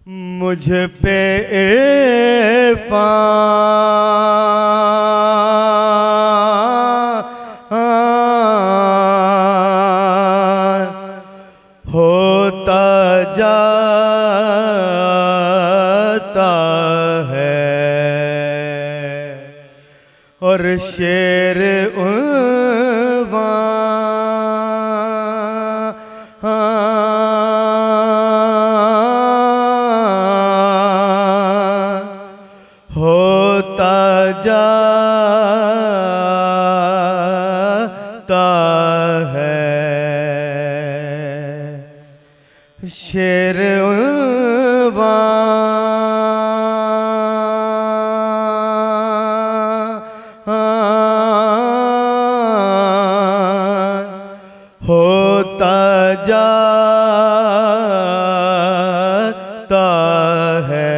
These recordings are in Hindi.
मुझ पे इरफान होता जाता है और शेर होता जाता है। शेर होता जाता है।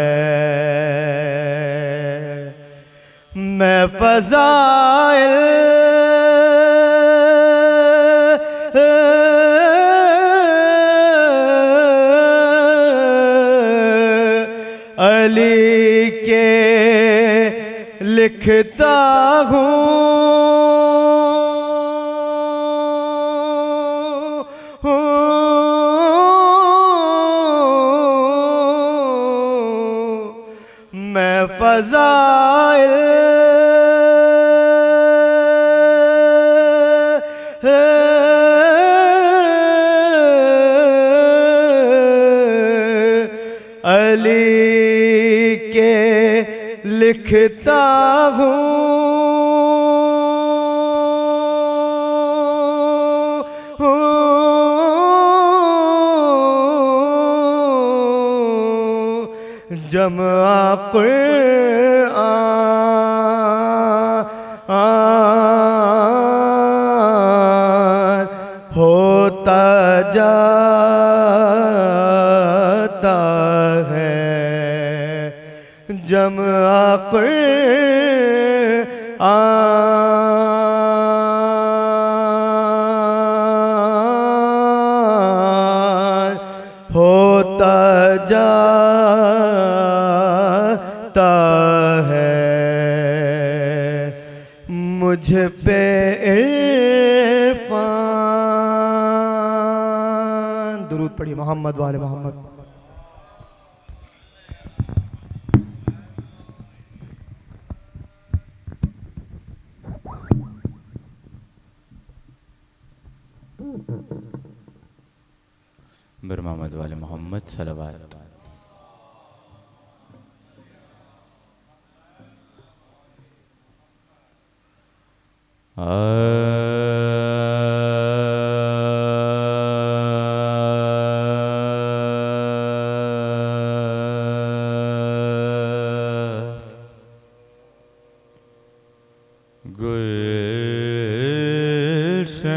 मैं फ़ज़ाइल अली के लिखता मैं फ़ज़ाइल अली के लिखता जमा कुरान होता जाता है। जमा कुरान होता जाता है। मुझ पे इरफान दुरूद पढ़ी मोहम्मद वाले मोहम्मद। बर मोहम्मद वाले मोहम्मद सलवात। गुलशन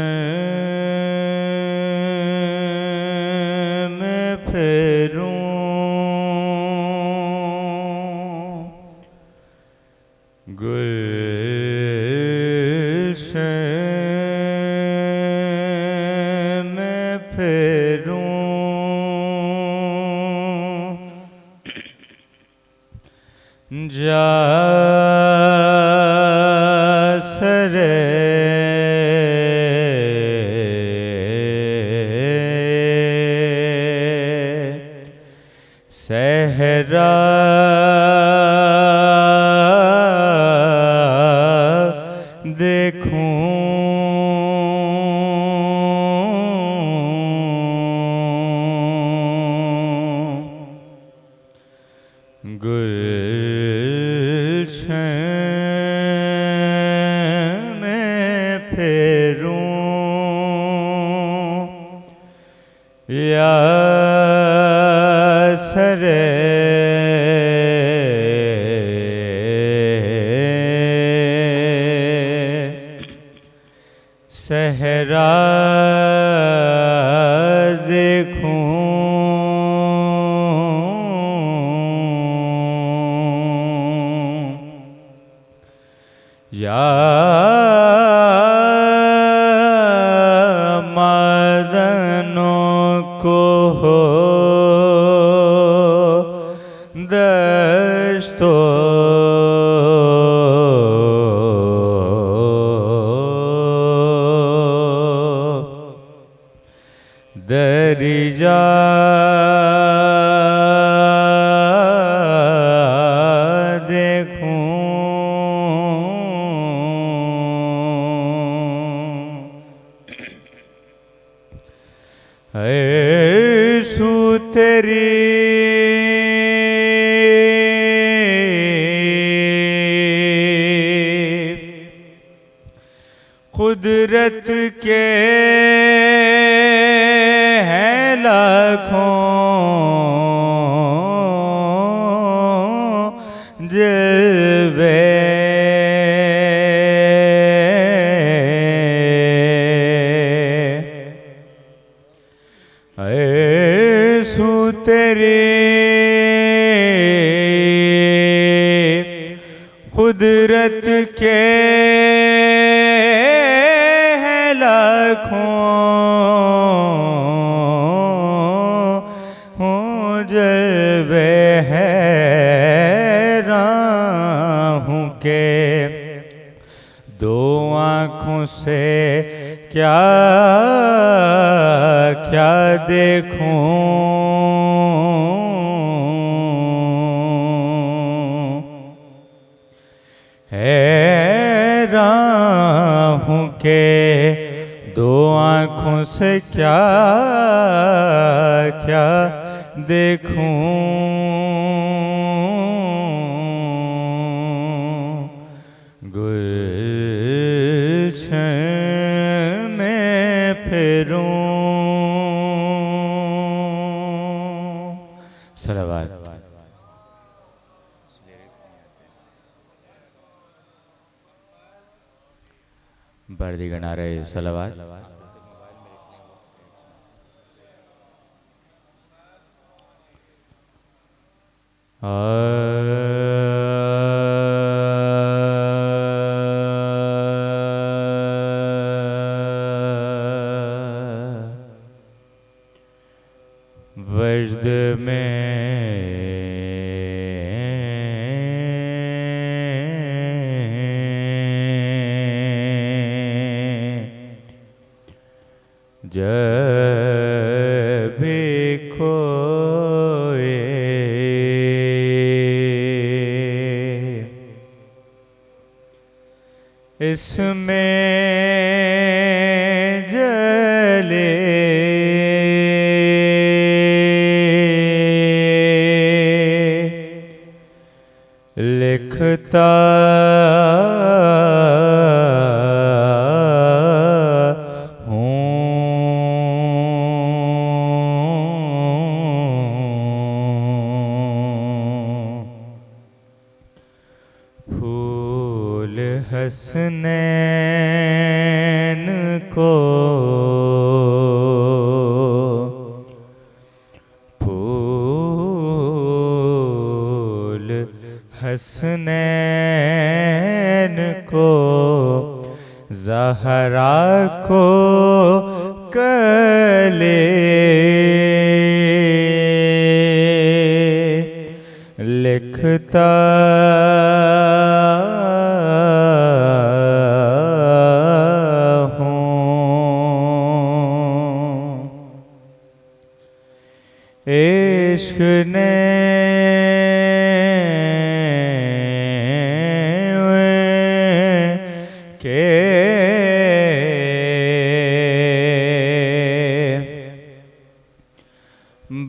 में फेरूं गुलशन में फेरूं जा सरे सहरा देखूं गुलशन में फेरूं या सरे सहरा देखूं या मदनों को हो दस्तो दरिजा देखूं ऐसु तेरी कुदरत के हैं लाखों जलवे ऐसु तेरी कुदरत के जलवे हैरान हूँ के दो आँखों से क्या क्या देखूं हैरान हूँ के दो आँखों से क्या क्या देखूं गुलशन में फिरूं सलावत बर्दी गना रहे सलावत वजद में जब भी खोए इसमें जले लिखता हसनैन को फूल हसनैन को ज़हरा को कले लिखता इश्क ने के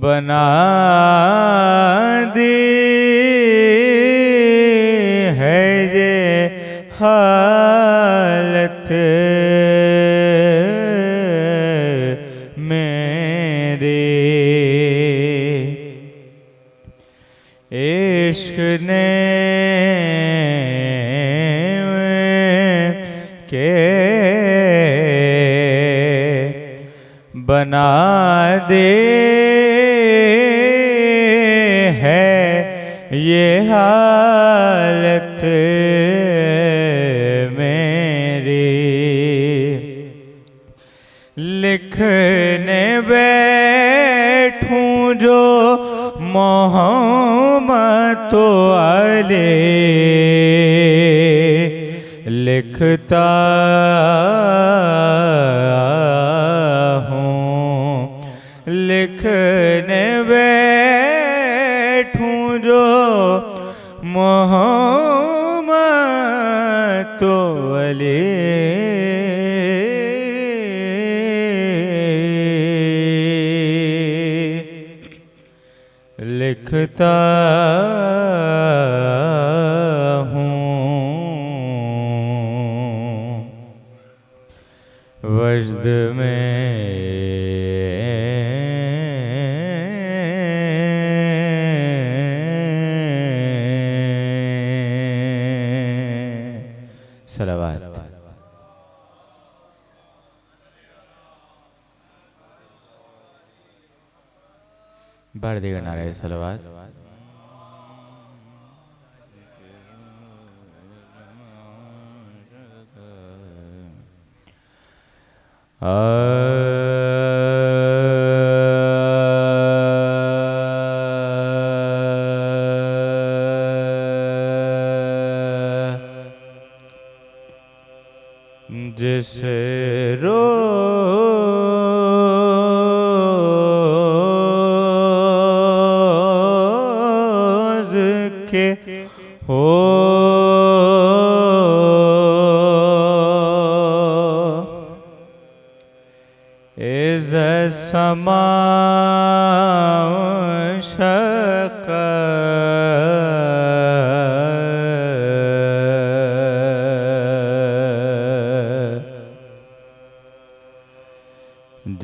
बना दी है ये हालत मेरी इश्क ने के बना दे है ये हालत मेरी लिखने बैठूं जो मोहब्बत तो अले लिखता हूँ, लिखने बैठूं जो मोहम्मद तो अली लिखता हूँ। वजद में सलावत। बढ़ देगा नारे सलावत। जिस रोज़ के हो इज़्ज़त समा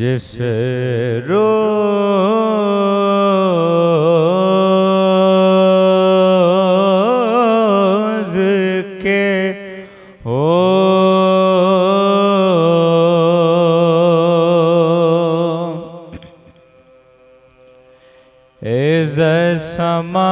जिस रोज़ के हो इज़्ज़त समा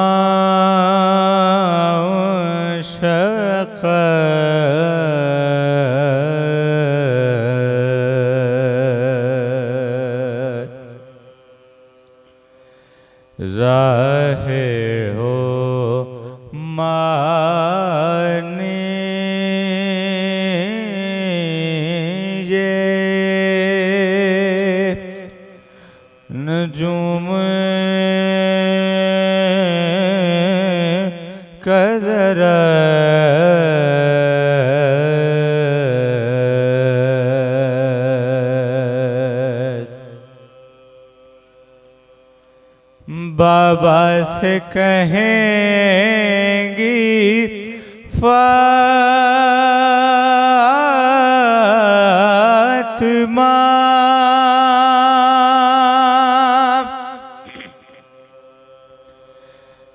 ज़ाहिर हो मानी ये नजूम कदर बाबा से कहेंगी फातिमा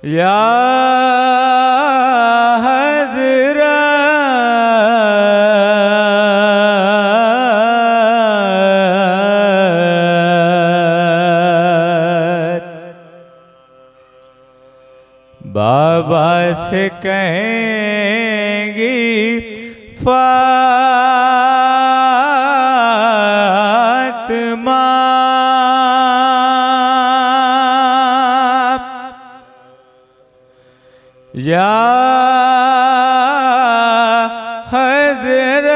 या बाबा से कहेंगी फातिमा या हज़रत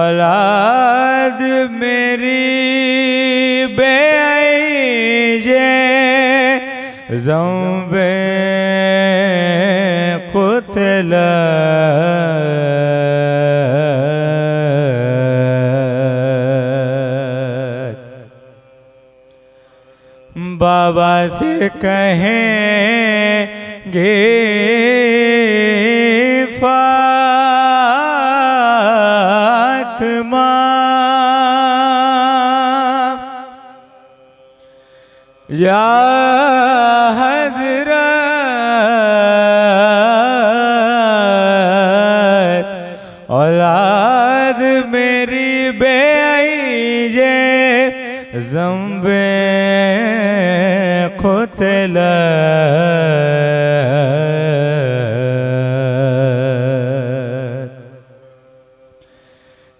औलाद मेरी ज़ंबे क़ुतला बाबा से कहेंगे फातिमा या हज़रत औलाद मेरी बेईजे ज़ंबे क़ुतला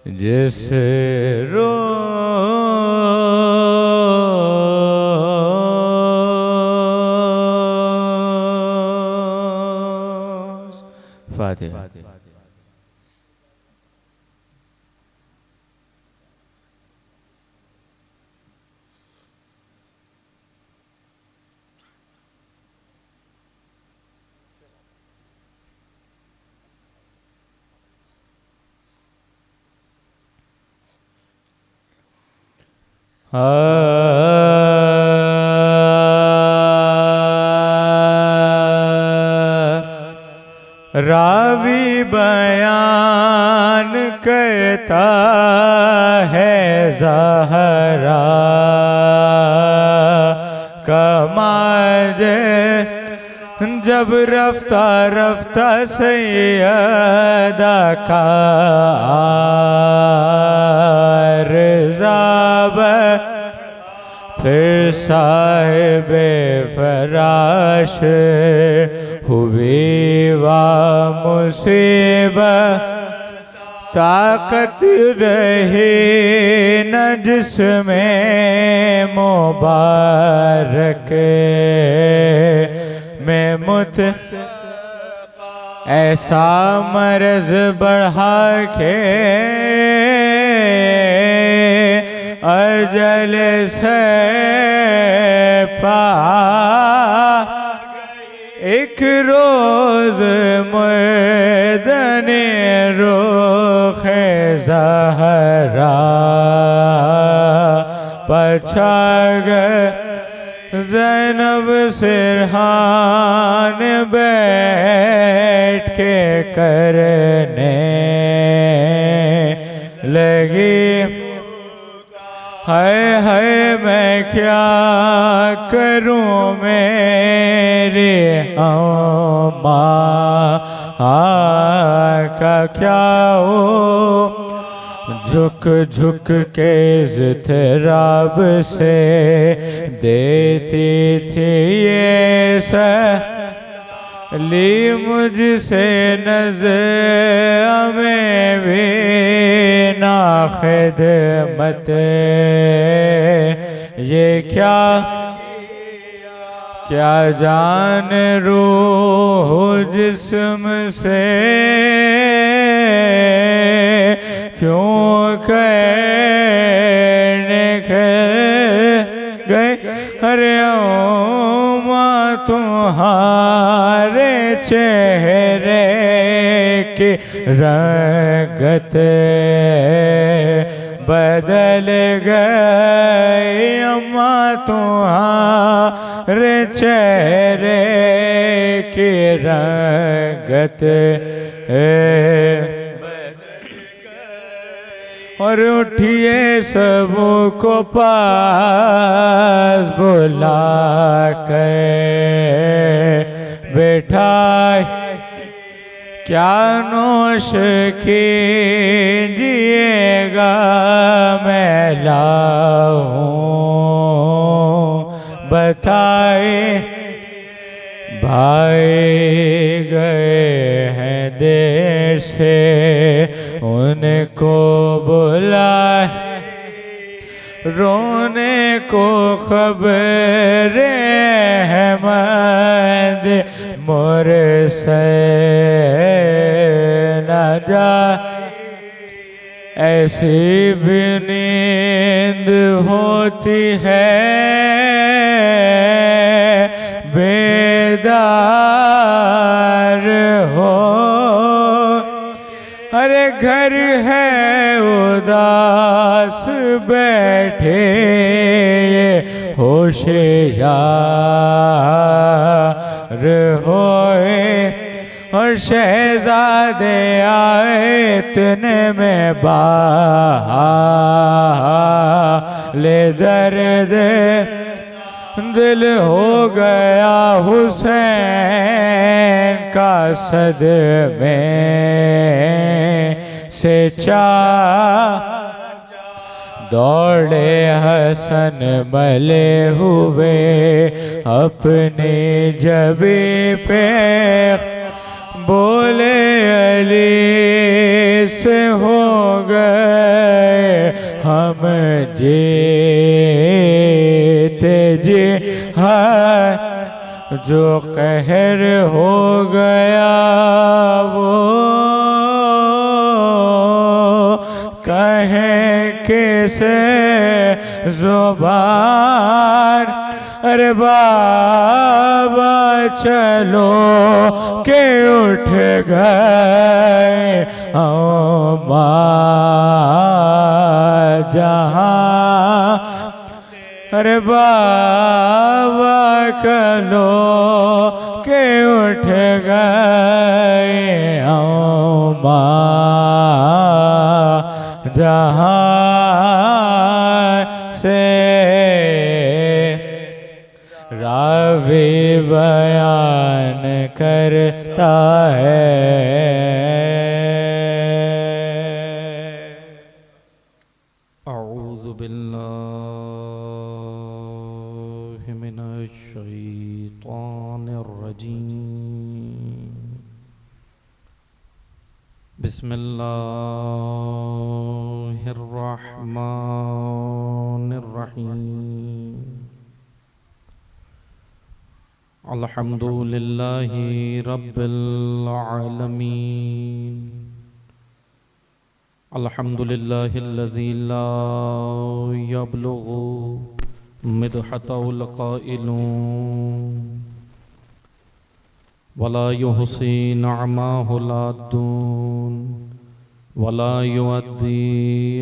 जिस रोज़ फातिहा। रावी बयान करता है ज़हरा कमाल, जब रफ्ता रफ्ता सैयदा का अर्ज़ाब, फिर साहिबे फराश हुई वा मुसीबत, ताकत रही न जिसमें मुबारक में मुत, ऐसा मर्ज बढ़ा के अजल से पा, एक रोज मर्दने रोखे ज़हरा पछा गए, ज़ैनब सिरहान बैठ के करने लगी, हाय हाय मैं क्या करूं मेरे अम्मा का क्या हो, झुक झुक के इज़्तिराब से देती थी ये ली मुझसे नज़र में भी ना खिदमत, ये क्या क्या जान रूह जिस्म से क्यों करने गए, अरे माँ तुम्हारे चेहरे की रंगत बदल गई, अम्मा तुम्हारे चेहरे की रंगत और उठिए सबको पास बुला कर बैठाए, क्या नोश कीजिएगा मैं लाऊं बताए, भाई गए हैं देर से उनको बुलाए, रोने को खबर अहमद मुरसे न जा, ऐसी भी नींद होती है बेदार हो, अरे घर है उदास बैठे होशियार होए, और शहजादे आए इतने में ले दर्द दिल हो गया हुसैन का सदमे से चा, दौड़े हसन मले हुए अपनी जबी पे, बोले अली से हो गए हम जीते जी है, जो कहर हो गया वो कैसे जुबान, अरे बाबा चलो के उठ गए जहां, अरे बाबा चलो के उठ गए जहां से, रावी बयान करता है। अऊज़ु बिल्लाहि मिनश शैतानिर रजीम। बिस्मिल्लाहिर रहमानिर रहीम। अल्हम्दुलिल्लाहि रब्बिल आलमीन। अल्हम्दुलिल्लाहिल्लज़ी ला यब्लुगु मिदहतहुल क़ाइलून वला युहसी नअमाहुल आद्दून वला युअद्दी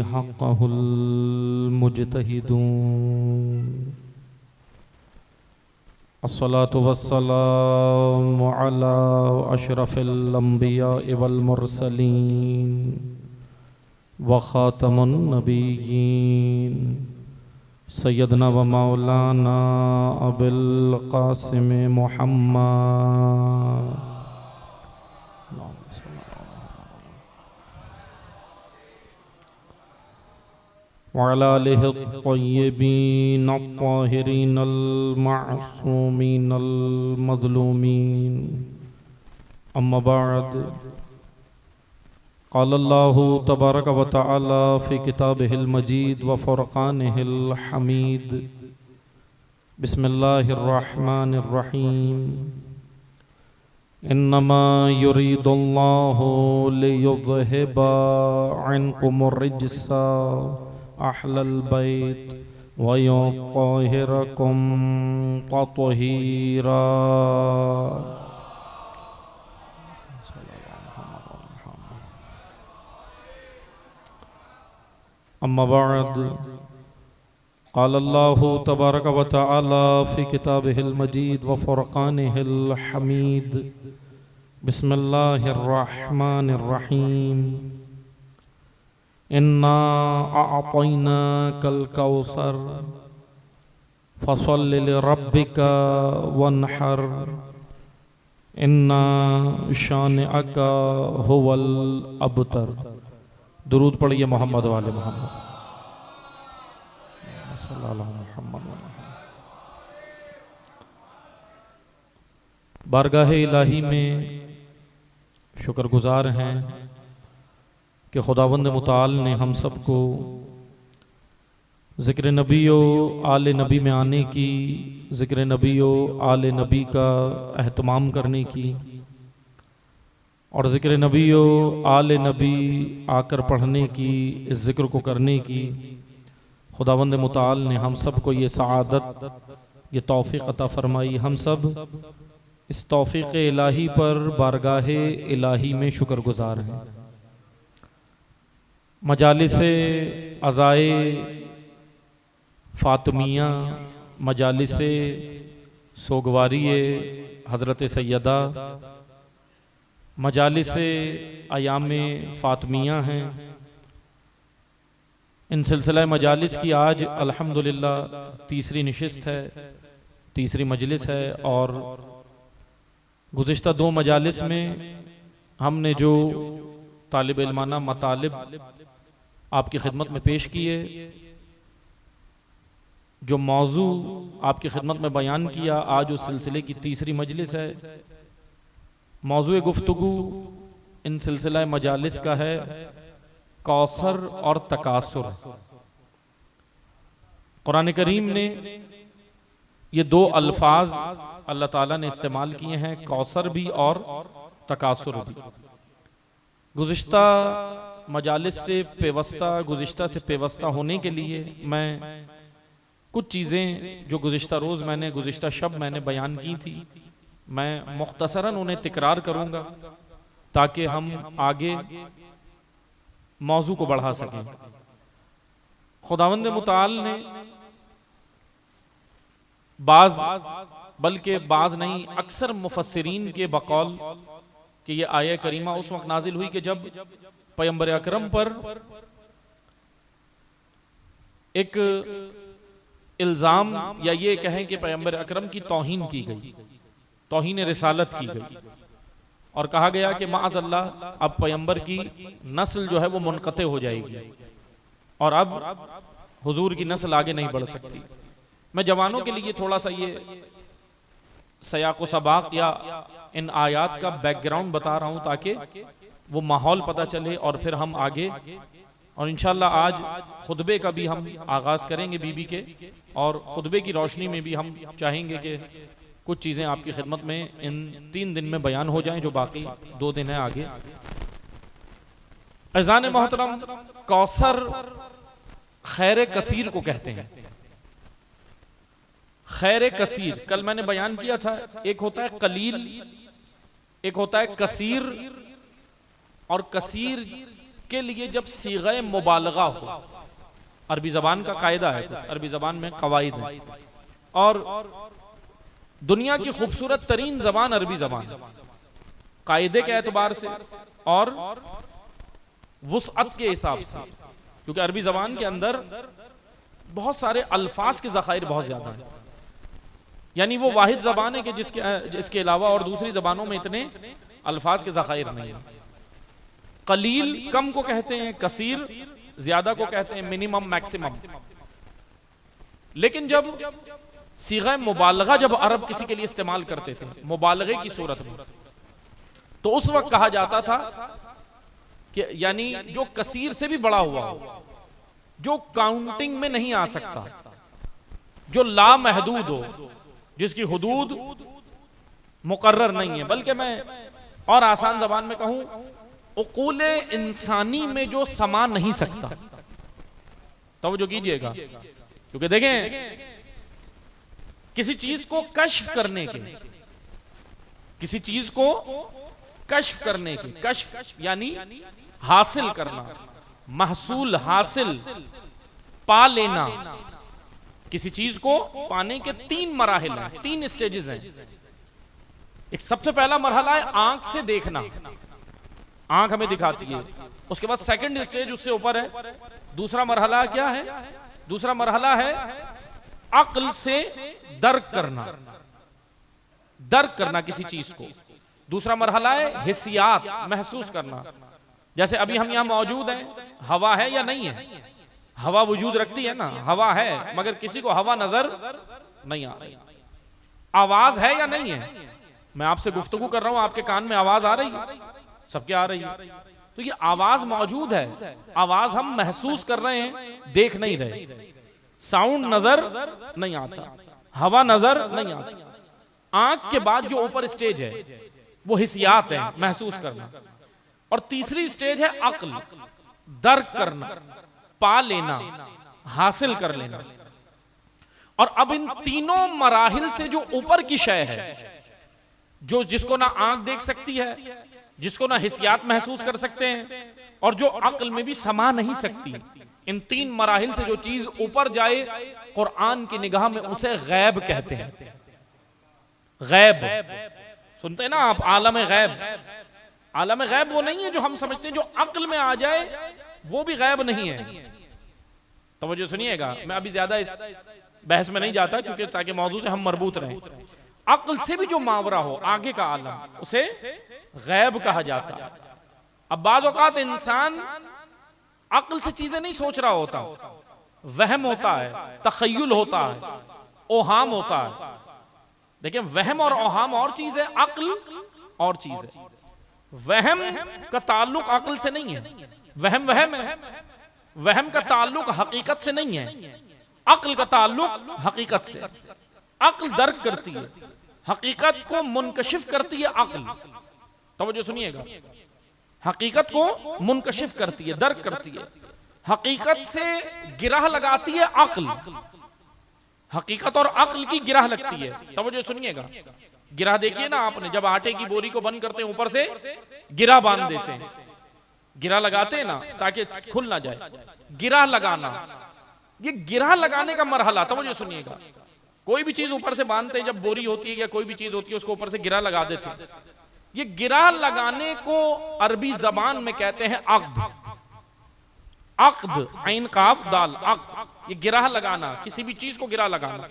हक़्क़हुल मुज्तहिदून। अस्सलातु वस्सलामु अला अशरफिल अंबिया वल मुरसलीन व ख़ातमुन नबिय्यीन सय्यदना व मौलाना अबुल क़ासिम मुहम्मद व अला आलिहि अत्तय्यबीन अत्ताहिरीन अल-मअसूमीन अल-मज़लूमीन। अम्मा बअद, क़ाल अल्लाहु तबारक व तआला फ़ी किताबिहिल मजीद व फ़ुरक़ानिहिल हमीद। बिस्मिल्लाहिर रहमानिर रहीम। इन्नमा युरीदुल्लाहु लियुज़हिबा अन्कुमुर रिज्सा अहलल बैत व युत्तहिरकुम तत्हीरा। अम्मा बअद, क़ाल अल्लाहु तबारक व तआला फ़ी किताबिहिल मजीद व फ़ुरक़ानिहिल हमीद। बिस्मिल्लाहिर रहमानिर रहीम। इन्ना अअतैनाकल कौसर फसल्लि लिरब्बिका वन्हर इन्ना शानिअका हुवल अबतर। दुरूद पढ़िए मोहम्मद वाले मोहम्मद सल्लल्लाहु अलैहि वसल्लम। बारगाह इलाही में शुक्रगुजार हैं कि खुदावंद मुताल ने हम सबको ज़िक्र नबी व आले नबी में आने की, ज़िक्र नबी व आले नबी का एहतमाम करने की और ज़िक्र नबी व आले नबी आकर पढ़ने की, इस ज़िक्र को करने की खुदावंद मुताल ने हम सब को ये सआदत, ये तौफ़ीक़ अता फ़रमाई। हम सब इस तौफ़ीक़ इलाही पर बारगाह इलाही में शुक्रगुजार हैं। मजालिस अज़ाए फ़ातिमिया, मजालिस सोगवारी हज़रत सैयदा, मजालिस अयाम फ़ातिमिया हैं। इन सिलसिला मजालिस की आज अल्हम्दुलिल्लाह तीसरी निशिस्त है, तीसरी मजलिस है। और गुज़िश्ता दो मजालिस में हमने जो तालिब इल्माना मतालिब आपकी खिदमत में पेश किए, जो मौजू आपकी खिदमत में बयान किया, आज उस सिलसिले की तीसरी मजलिस है। मौजू गुफ्तगू इन सिलसिला मजालिस का है कौसर और तकासुर। कुरान करीम ने ये दो अल्फाज अल्लाह ताला ने इस्तेमाल किए हैं, कौसर भी और तकासुर भी। गुज़िश्ता मजालिस से पेवस्ता, गुज़िश्ता से पेवस्ता होने के लिए मैं कुछ चीज़ें जो गुज़िश्ता रोज़ मैंने, गुज़िश्ता शब मैंने बयान की थी, मैं मुख्तसरन उन्हें तिकरार करूँगा ताकि हम आगे मौजू को बढ़ा सकें। खुदावंद मुताल ने बल्कि बाज नहीं, अक्सर मुफस्सिरीन के बकौल कि ये आया करीमा उस वक्त नाजिल हुई कि जब पैगंबर अकरम पर एक इल्ज़ाम या ये कहें कि पैगंबर अकरम की तौहीन की गई, तौहीन रिसालत की गई, और कहा गया कि माअज़ल्लाह अब पैगंबर की नस्ल जो है वो मुनक़ते हो जाएगी और अब हुजूर की नस्ल आगे नहीं बढ़ सकती। मैं जवानों के लिए थोड़ा सा ये सयाक़ो सबाक़ या इन आयात का बैकग्राउंड बता रहा हूँ ताकि वो माहौल पता चले और फिर हम आगे, और इंशाअल्लाह आज खुतबे का भी हम आगाज़ करेंगे बीबी के, और खुतबे की रोशनी में भी हम चाहेंगे कि कुछ चीज़ें आपकी खिदमत में इन 3 दिन में बयान हो जाएं, जो बाकी 2 दिन है आगे। अज़ान मोहतरम, कौसर खैर कसीर को कहते हैं। खैर कसीर कल मैंने बयान किया था, एक होता है कलील, एक होता है कसीर, और कसीर के लिए जब सीग़े मुबालगा हो, अरबी ज़बान का कायदा है, कुछ अरबी ज़बान में कवाइद है, और दुनिया की खूबसूरत तरीन ज़बान अरबी ज़बान, कायदे के एतबार से और वुसअत के हिसाब से, क्योंकि अरबी ज़बान के अंदर बहुत सारे अल्फाज के ज़खायर बहुत ज़्यादा हैं। यानी वो वाहिद ज़बान है कि जिसके अलावा और दूसरी ज़बानों में इतने अल्फाज के ज़खायर नहीं है। कलील कम को कहते हैं, कसीर ज्यादा को कहते हैं, मिनिमम मैक्सिमम। लेकिन जब सीग़ा मुबालगा जब अरब किसी के लिए इस्तेमाल करते थे मुबालगे की सूरत में, तो उस वक्त कहा जाता था कि यानी जो कसीर से भी बड़ा हुआ हो, जो काउंटिंग में नहीं आ सकता, जो लामहदूद हो, जिसकी हुदूद मुकर्रर नहीं है, बल्कि मैं और आसान ज़बान में कहूं, उक़ूल इंसानी में जो समा नहीं सकता। तवज्जो कीजिएगा, क्योंकि देखें किसी चीज को कश्फ करने के, किसी चीज को कश्फ करने के, कश्फ यानी हासिल करना, महसूल हासिल, पा लेना, किसी चीज को पाने के 3 मराहिल हैं, 3 स्टेजेस हैं। एक सबसे पहला मरहला है आंख से देखना, आंख हमें दिखाती है। उसके बाद सेकंड स्टेज उससे ऊपर है, दूसरा मरहला क्या है? दूसरा मरहला है अक्ल से दर्क करना, दर्क करना किसी चीज को। दूसरा मरहला है हिस्सियात, महसूस करना। जैसे अभी हम यहाँ मौजूद हैं, हवा है या नहीं है? हवा वजूद रखती है ना, हवा है, मगर किसी को हवा नजर नहीं आ रही। आवाज है या नहीं है? मैं आपसे गुफ्तगू कर रहा हूं, आपके कान में आवाज आ रही है, सबके आ रही है। तो ये आवाज मौजूद है, आवाज हम महसूस कर रहे हैं, देख नहीं रहे। साउंड नजर नहीं आता, हवा नजर नहीं आती। आंख के बाद जो ऊपर स्टेज है वो हिस्सियात है, महसूस करना। और तीसरी स्टेज है अक्ल, दर्क करना, पा लेना, हासिल कर लेना। और अब इन तीनों मराहिल से जो ऊपर की शय है, जो जिसको ना आंख देख सकती है, जिसको ना हिस्सियात महसूस कर सकते हैं, और जो अक्ल में भी समा नहीं सकती, इन 3 मराहिल से जो चीज ऊपर जाए, कुरान की निगाह में उसे गैब कहते हैं। गैब सुनते हैं ना आप, आलम गैब। आलम गैब वो नहीं है जो हम समझते हैं, जो अक्ल में आ जाए वो भी गैब नहीं है। तवज्जो सुनिएगा, मैं अभी ज्यादा इस बहस में नहीं जाता, क्योंकि ताकि मौजू से हम मरबूत रहें। अक्ल से भी जो मावरा हो, आगे का आलम, उसे गैब कहा जाता है। अब बाज़ औक़ात इंसान अक्ल से चीजें नहीं सोच रहा होता, वहम होता है, तखय्युल होता है, ओहाम होता है। देखिए, वहम और ओहाम और चीज है, अक्ल और चीज है। वहम का ताल्लुक अक्ल से नहीं है, वहम वहम है, वहम का ताल्लुक हकीकत से नहीं है, अक्ल का ताल्लुक हकीकत से। अक्ल दर्क करती है, हकीकत को मुनकशिफ करती है अक्ल। तवज्जो सुनिएगा, हकीकत को मुनकशिफ करती है, दर्क करती है। हकीकत से गिरह लगाती है अक्ल, हकीकत और अक्ल की गिरह लगती है। तवज्जो सुनिएगा, गिरह देखिए ना आपने, जब आटे की बोरी को बंद करते हैं ऊपर से गिरह बांध देते हैं, गिरह लगाते हैं ना ताकि खुल ना जाए। गिरह लगाना, ये गिरह लगाने का मरहला, तवज्जो सुनिएगा। कोई भी चीज ऊपर से बांधते हैं, जब बोरी होती है या कोई भी चीज होती है उसको ऊपर से गिरह लगा देते हैं। ये गिरह लगाने को अरबी जबान में कहते हैं अक्द। अक्द, ऐन काफ दाल, अक्द, ये गिरह लगाना, किसी भी चीज को गिरह लगाना।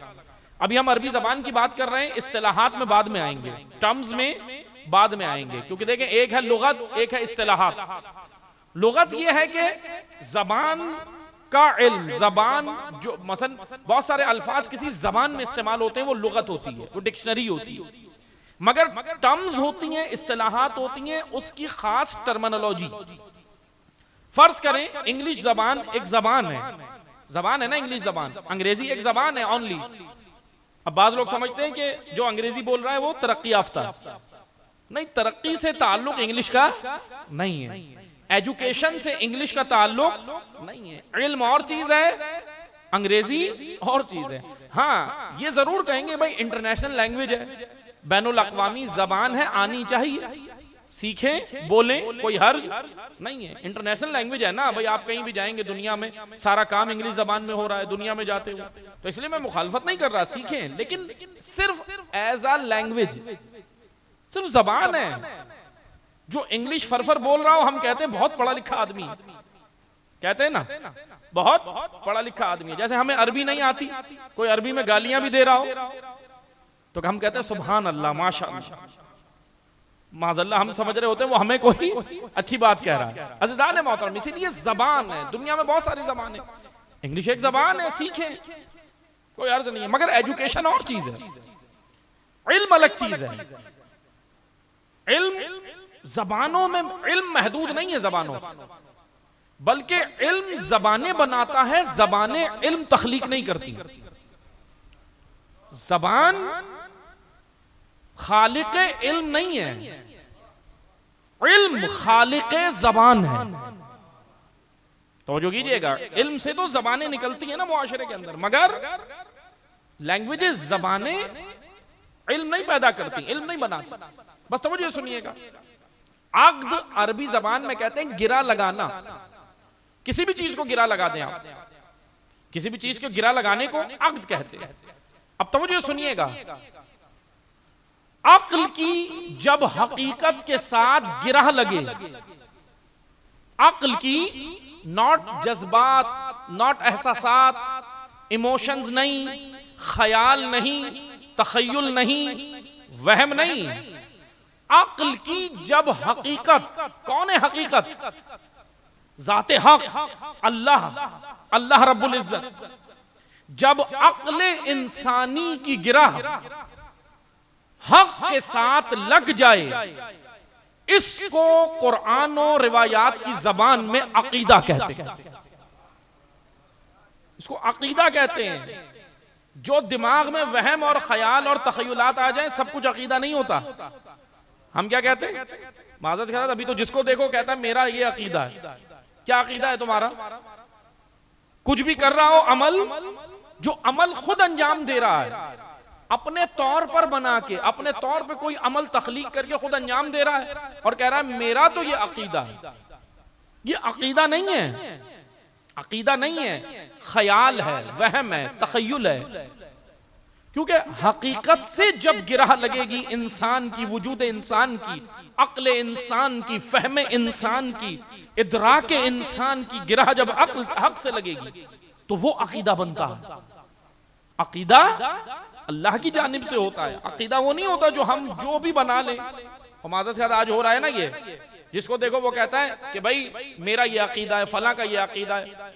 अभी हम अरबी जबान की बात कर रहे हैं, इस्तिलाहात में बाद में आएंगे, टर्म्स में बाद में आएंगे, क्योंकि देखें एक है लुगत, एक है इस्तिलाहात। लुगत ये है कि जबान का इल्म, जबान जो मसलन बहुत सारे अल्फाज किसी जबान में इस्तेमाल होते हैं वो लुगत होती है, वो डिक्शनरी होती है। मगर टर्म्स होती हैं, इस्तिलाहात होती हैं, उसकी खास टर्मिनोलॉजी। फर्ज करें इंग्लिश जबान एक जबान है ना, इंग्लिश जबान, अंग्रेजी एक जबान है ओनली। अब बाज लोग समझते हैं कि जो अंग्रेजी बोल रहा है वो तरक्की याफ्ता, नहीं, तरक्की से ताल्लुक इंग्लिश का नहीं है, एजुकेशन से इंग्लिश का ताल्लुक नहीं है। इल्म और चीज है, अंग्रेजी और चीज है। हाँ, ये जरूर कहेंगे भाई इंटरनेशनल लैंग्वेज है, बैनुल अक़वामी जबान है, आनी चाहिए, सीखें, बोलें, कोई हर्ज नहीं है। इंटरनेशनल लैंग्वेज है ना भाई, आप कहीं भी जाएंगे दुनिया में, सारा काम इंग्लिश जबान में हो रहा है दुनिया में जाते हुए, तो इसलिए मैं मुखालफत नहीं कर रहा, सीखें, लेकिन सिर्फ एज अ लैंग्वेज, सिर्फ जबान है। जो इंग्लिश फरफर बोल रहा हो, हम कहते हैं बहुत पढ़ा लिखा आदमी, कहते हैं ना बहुत पढ़ा लिखा आदमी है। जैसे हमें अरबी नहीं आती, कोई अरबी में गालियां भी दे रहा हो तो हम कहते हैं सुभान अल्लाह, माशाअल्लाह, माज़अल्लाह, हम समझ रहे होते हैं वो हमें कोई अच्छी बात कह रहा है। अज़ीज़ान मोहतरम, इसीलिए जबान है, दुनिया में बहुत सारी जबान है, इंग्लिश एक जबान है, सीखें, कोई अर्ज नहीं है। मगर एजुकेशन और चीज है, इल्म अलग चीज है। इल्म जबानों में, इल्म महदूद नहीं है जबानों, बल्कि इल्म जबानें बनाता है, जबानें इल्म तख्लीक नहीं करती। जबान खालिक़े इल्म नहीं है, इल्म खालिक़े जबान है। तो जो कीजिएगा, इल्म से तो जबानें निकलती है ना मुआशरे के अंदर, मगर लैंग्वेजेस, जबानें इल्म नहीं पैदा करती, इल्म नहीं बनाती। बस तवज्जो सुनिएगा, अक्द अरबी जबान में कहते हैं गिरा लगाना, किसी भी चीज को गिरा लगा दें आप, किसी भी चीज को गिरा लगाने को अक्द कहते हैं। अब तवज्जो सुनिएगा, अक्ल की जब हकीकत के साथ गिरह लगे, अक्ल की, नॉट जज्बात, नॉट एहसासात, इमोशंस नहीं, ख्याल नहीं, तखय्युल नहीं, वहम नहीं, अक्ल की जब हकीकत, कौन है हकीकत? जाते हक, अल्लाह, अल्लाह रब्बुल इज्जत। जब अक्ल इंसानी की गिरह हक के साथ लग जाए, इसको कुरान और रिवायात की जबान में अकीदा कहते हैं। इसको अकीदा कहते हैं। जो दिमाग में वहम और ख्याल और तखय्युलात आ जाए, सब कुछ अकीदा नहीं होता। हम क्या कहते हैं, माज़रत के साथ, अभी तो जिसको देखो कहता है मेरा ये अकीदा है। क्या अकीदा है तुम्हारा? कुछ भी कर रहा हो अमल, जो अमल खुद अंजाम दे रहा है, अपने तौर पर बना के, अपने तौर पे कोई अमल तख्लीक करके खुद अंजाम दे रहा है और कह रहा है मेरा तो ये अकीदा है। ये अकीदा नहीं है, अकीदा नहीं है, ख्याल है, वहम है, तखय्युल है। क्योंकि हकीकत से जब गिरह लगेगी इंसान की, वजूद इंसान की, अक्ल इंसान की, फहम इंसान की, इदराक इंसान की गिरह जब अक्ल हक से लगेगी तो वो अकीदा बनता है। अकीदा अल्लाह की जानिब से होता है। अकीदा वो नहीं होता जो हम जो भी बना लें। और माज़रत से आज हो रहा है ना, ये जिसको देखो वो कहता है कि भाई मेरा ये अकीदा है, फला का ये अकीदा है।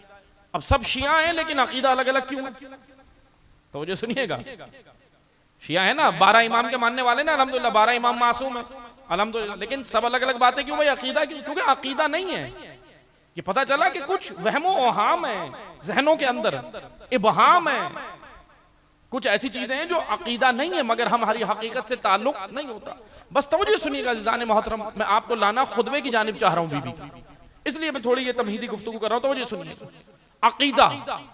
अब सब शिया हैं लेकिन अकीदा अलग अलग क्यों है? तो जो सुनिएगा, शिया है ना, 12 इमाम के मानने वाले ना, अल्हम्दुलिल्लाह 12 इमाम मासूम है अल्हम्दुलिल्लाह, लेकिन सब अलग अलग बातें क्यों भाई? अकीदा क्यों? क्योंकि अकीदा नहीं है। ये पता चला कि कुछ वहमो ओहाम है जहनों के अंदर, इबहाम है, कुछ ऐसी चीजें हैं जो अकीदा नहीं है मगर हमारी हकीकत से ताल्लुक नहीं होता। बस तवज्जो सुनिएगा अज़ीज़ान मोहतरम, मैं आपको लाना खुतबे की जानिब चाह रहा हूँ बीबी, इसलिए मैं थोड़ी ये तमहीदी गुफ्तगू कर रहा हूँ। तवज्जो सुनिए, अकीदा,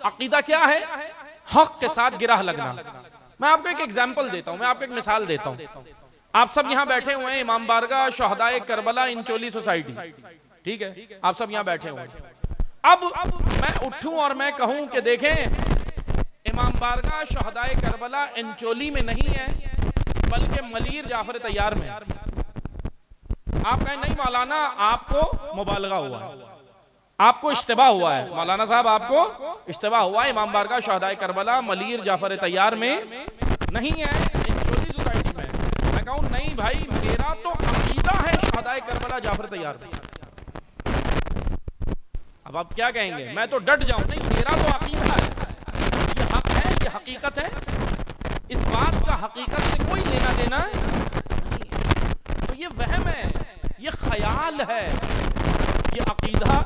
अकीदा क्या है? हक के साथ गिरह लगना। मैं आपको एक एग्जाम्पल देता हूँ, मैं आपको एक मिसाल देता हूँ। आप सब यहाँ बैठे हुए हैं इमाम बारगाह शहदाए करबला इंचोली सोसाइटी, ठीक है, आप सब यहाँ बैठे हुए हैं। अब मैं उठूं और मैं कहूं कि देखें इमाम बारगाह शहदाए करबला इंचोली में नहीं है बल्कि मलीर जाफर तैयार में। आप कहें नहीं मौलाना आपको मुबालगा हुआ है, आपको इश्तिबा हुआ है, मौलाना साहब आपको इश्तिबा हुआ है, इमाम बारगाह शहदाए करबला मलीर जाफर तैयार में नहीं है, इंचोली सोसाइटी में। मैं कहूं नहीं भाई मेरा तो अकीदा है शहदाए करबला जाफर तैयार में। अब आप क्या कहेंगे? मैं तो डट जाऊं, नहीं मेरा तो अकीदा है, ये हक है, ये हकीकत है, इस बात का हकीकत से कोई लेना देना नहीं। तो ये वहम है, ये ख्याल है, ये अकीदा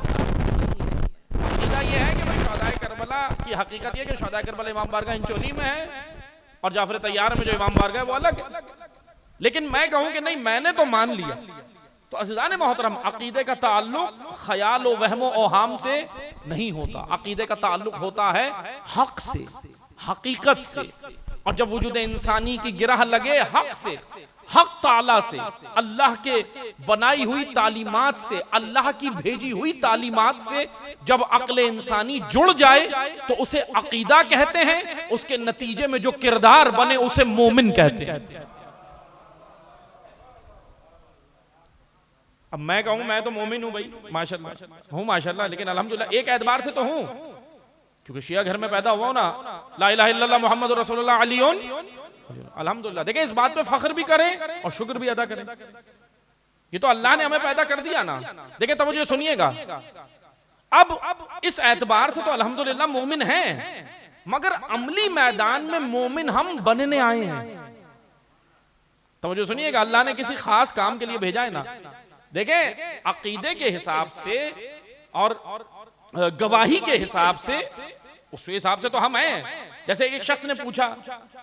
नहीं है। अकीदा ये है कि भाई शहदाए करबला की हकीकत ये कि शहदाए करबला इमाम बारगाह इंचोली में है और जाफर तैयार में जो इमाम बारगाह है वो अलग है। लेकिन मैं कहूं कि नहीं मैंने तो मान लिया, तो अज़ीज़ान मोहतरम अकीदे का ताल्लुक ख्याल व वहमो ओहाम से नहीं होता, अकीदे का ताल्लुक होता है हक से, हकीकत से। और जब वजूद इंसानी की गिरह लगे हक से, हक ताला से, अल्लाह के बनाई हुई तालीमात से, अल्लाह की भेजी हुई तालीमात से जब अक्ल इंसानी जुड़ जाए तो उसे अकीदा कहते हैं, उसके नतीजे में जो किरदार बने उसे मोमिन कहते हैं। अब मैं कहूं मैं तो मोमिन हूं भाई, माशाल्लाह हूं माशाल्लाह, लेकिन अल्हम्दुलिल्लाह एक एतबार से तो हूं क्योंकि शिया घर में पैदा हुआ हूं ना, ला इलाहा इल्लल्लाह मुहम्मद रसूलुल्लाह अलीउन, अल्हम्दुलिल्लाह। देखिए इस बात पे फख्र भी करें और शुक्र भी अदा करें, ये तो अल्लाह ने हमें पैदा कर दिया ना। देखिए तवज्जो सुनिएगा, अब इस एतबार से तो अल्हम्दुलिल्लाह मोमिन हैं, मगर अमली मैदान में मोमिन हम बनने आए हैं। तवज्जो सुनिएगा, अल्लाह ने किसी खास काम के लिए भेजा है ना। देखें अकीदे के हिसाब से और गवाही के हिसाब से, उस हिसाब से तो हम हैं। जैसे एक शख्स ने पूछा,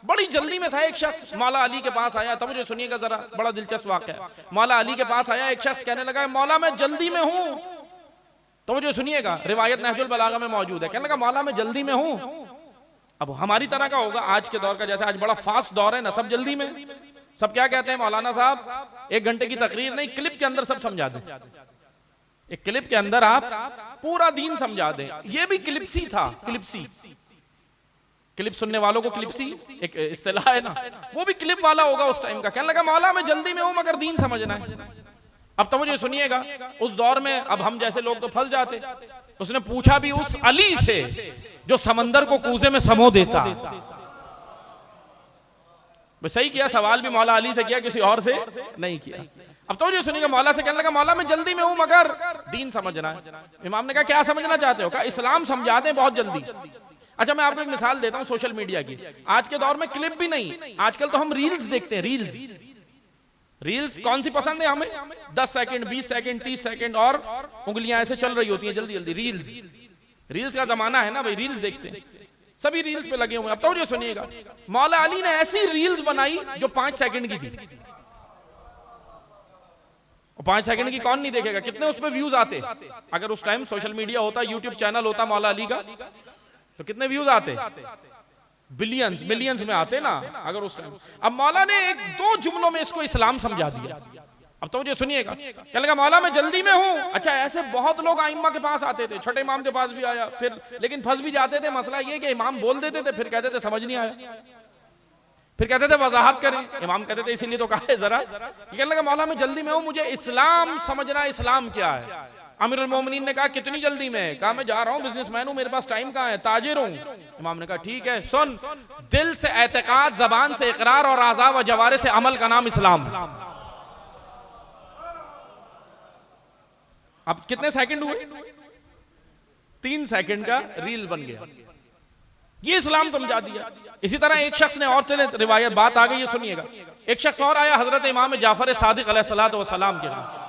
बड़ी जल्दी में था एक शख्स, मौला अली के पास आया। तब मुझे सुनिएगा जरा, बड़ा दिलचस्प वाक़या है। मौला अली के पास आया एक शख्स, कहने लगा मौला मैं जल्दी में हूं। तो मुझे सुनिएगा, रिवायत नहजुल बलागा में मौजूद है, कहने लगा मौला मैं जल्दी में हूं। अब हमारी तरह का होगा आज के दौर का, जैसे आज बड़ा फास्ट दौर है ना, सब जल्दी में, सब क्या कहते हैं मौलाना साहब 1 घंटे की तकरीर नहीं, क्लिप के अंदर सब समझा दें, एक क्लिप के अंदर आप पूरा दीन समझा दें। ये भी क्लिप्सी था, क्लिप्सी, क्लिप सुनने वालों को क्लिप्सी एक इस्तिलाह है ना, वो भी क्लिप वाला होगा उस टाइम का। कहने लगा मौला मैं जल्दी में हूं मगर दीन समझना है। अब तो मुझे सुनिएगा, उस दौर में अब हम जैसे लोग तो फंस जाते। उसने पूछा भी उस अली से जो समंदर को कूजे में समो देता। सही किया, सवाल भी मौला अली से किया, किसी और से नहीं किया। अब तो मुझे सुनिएगा, मौला से कहने लगा मौला मैं जल्दी में हूं मगर दीन समझना है। इमाम ने कहा क्या समझना चाहते हो? कहा इस्लाम समझा दें बहुत जल्दी। अच्छा मैं आपको एक मिसाल देता हूं सोशल मीडिया की। आज के दौर में क्लिप भी नहीं, आजकल तो हम रील्स देखते हैं। रील्स, रील्स कौन सी पसंद है हमें? 10 सेकंड, 20 सेकंड, 30 सेकंड और उंगलियां ऐसे चल रही होती हैं जल्दी जल्दी। रील्स, रील्स का जमाना है ना भाई, रील्स देखते हैं, सभी रील्स पे लगे हुए हैं। अब तो मुझे सुनिएगा, मौला अली ने ऐसी रील्स बनाई जो 5 सेकंड की थी। 5 सेकंड की कौन नहीं देखेगा? कितने उस पे व्यूज आते? अगर उस टाइम सोशल मीडिया होता, यूट्यूब चैनल होता मौला अली का, तो कितने व्यूज आते? बिलियंस, मिलियंस में आते ना अगर उस टाइम। अब मौला ने 1-2 जुमलों में इसको इस्लाम समझा दिया। अब तो मुझे सुनिएगा, क्या लगा मौला मैं जल्दी में हूं। अच्छा ऐसे बहुत लोग आइम्मा के पास आते थे, छठे इमाम के पास भी आया, फिर लेकिन फंस भी जाते थे। मसला ये कि इमाम बोल देते थे, फिर कहते थे समझ नहीं आया, फिर कहते थे वजाहत करें। इमाम कहते थे इसीलिए तो कहा है जरा। कहने लगा मौला मैं जल्दी में हूं, मुझे इस्लाम समझना, इस्लाम क्या है। अमीरुल मोमिनीन ने कहा कितनी जल्दी में? कहा मैं जा रहा हूं, बिजनेसमैन हूं, मेरे पास टाइम कहां है, ताजिर हूं। इमाम ने कहा ठीक है सुन, दिल से एतकाद, जबान से इकरार और आज़ा व जवारे से अमल का नाम इस्लाम। अब कितने सेकंड हुए? 3 सेकंड का रील बन गया, ये इस्लाम समझा दिया। इसी तरह एक शख्स ने और, चले रिवायत बात आ गई है सुनिएगा, एक शख्स और आया हजरत इमाम जाफर सादिक अलैहिस्सलातु वस्सलाम के खिलाफ।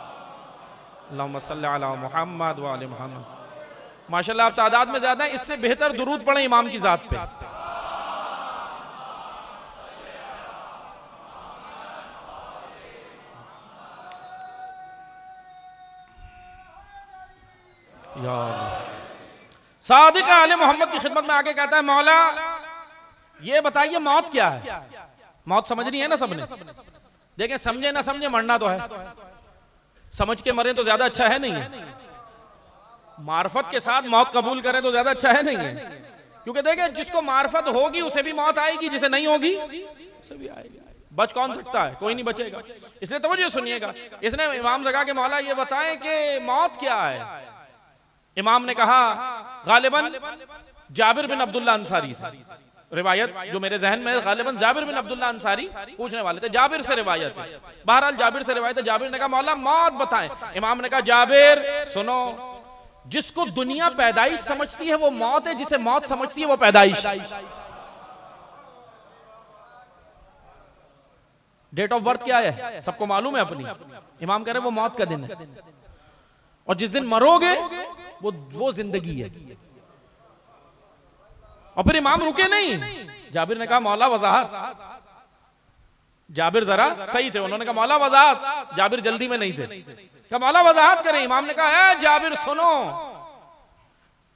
अल्लाहुम्मा सल्ली अला मुहम्मद व आले मुहम्मद। माशाल्लाह आप तादाद में ज्यादा हैं, इससे बेहतर दुरूद पढ़ें इमाम की जात पे। या सादिक आले मोहम्मद की खिदमत में आके कहता है, मौला ये बताइए मौत क्या है? मौत समझनी है ना सबने। देखें, समझे ना समझे मरना तो है, समझ के मरे तो ज्यादा अच्छा है नहीं है, मार्फत के साथ मौत कबूल करें तो ज्यादा अच्छा है नहीं है। क्योंकि देखें, जिसको मार्फत होगी उसे भी मौत आएगी, जिसे नहीं होगी उसे भी आएगी। बच कौन सकता है? कोई नहीं बचेगा। इसलिए तवज्जो सुनिएगा, इसने इमाम जगा के मौला ये बताएं कि मौत क्या है। इमाम ने कहा, गालिबन जाबिर बिन अब्दुल्ला अंसारी था, रिवायत जो मेरे जहन में, गालिबन जाबिर बिन अब्दुल्ला अंसारी पूछने वाले थे, जाबिर से रिवायत है। बहरहाल जाबिर से रिवायत है। जाबिर ने कहा, मौला मौत बताएं। इमाम ने कहा, जाबिर सुनो, जिसको दुनिया पैदाइश समझती है वो मौत है, जिसे मौत समझती है वो पैदाइश। डेट ऑफ बर्थ क्या है सबको मालूम है अपनी। इमाम कह रहे वो मौत का दिन है, और जिस दिन मरोगे वो जिंदगी है। और फिर इमाम रुके नहीं, जाबिर ने कहा, मौला वजाहत। जाबिर जरा सही थे, उन्होंने कहा, मौला वजाहत। जाबिर जल्दी में नहीं थे, कहा मौला वजाहत करें। इमाम ने कहा, है जाबिर सुनो,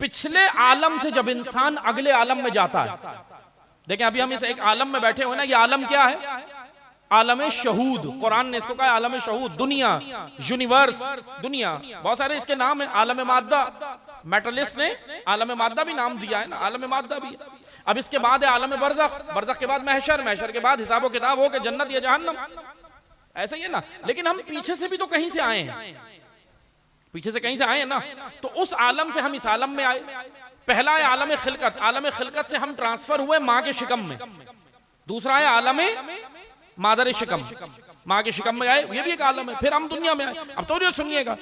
पिछले आलम से जब इंसान अगले आलम में जाता है, देखें अभी हम इस एक आलम में बैठे हुए ना, ये आलम क्या है? आलम शहूद। कुरान ने इसको कहा आलम शहूद, दुनिया, यूनिवर्स, दुनिया। बहुत सारे इसके नाम है। आलम माद्दा, मेटलिस्ट ने आलम माद्दा भी नाम दिया है ना, आलम माद्दा भी। अब इसके बाद है आलम बरज़ख, बरज़ख के बाद महशर, महशर के बाद हिसाब किताब हो के जन्नत या जहन्नम, ऐसा ही है ना। लेकिन हम पीछे से भी तो कहीं से आए हैं, पीछे से कहीं से आए हैं ना। तो उस आलम से हम इस आलम में आए। पहला है आलम खिलकत, आलम खिलकत से हम ट्रांसफर हुए माँ के शिकम में। दूसरा है आलम मादर शिकम, माँ के शिकम में आए, ये भी एक आलम है। फिर हम दुनिया में आए। अब तो सुनिएगा,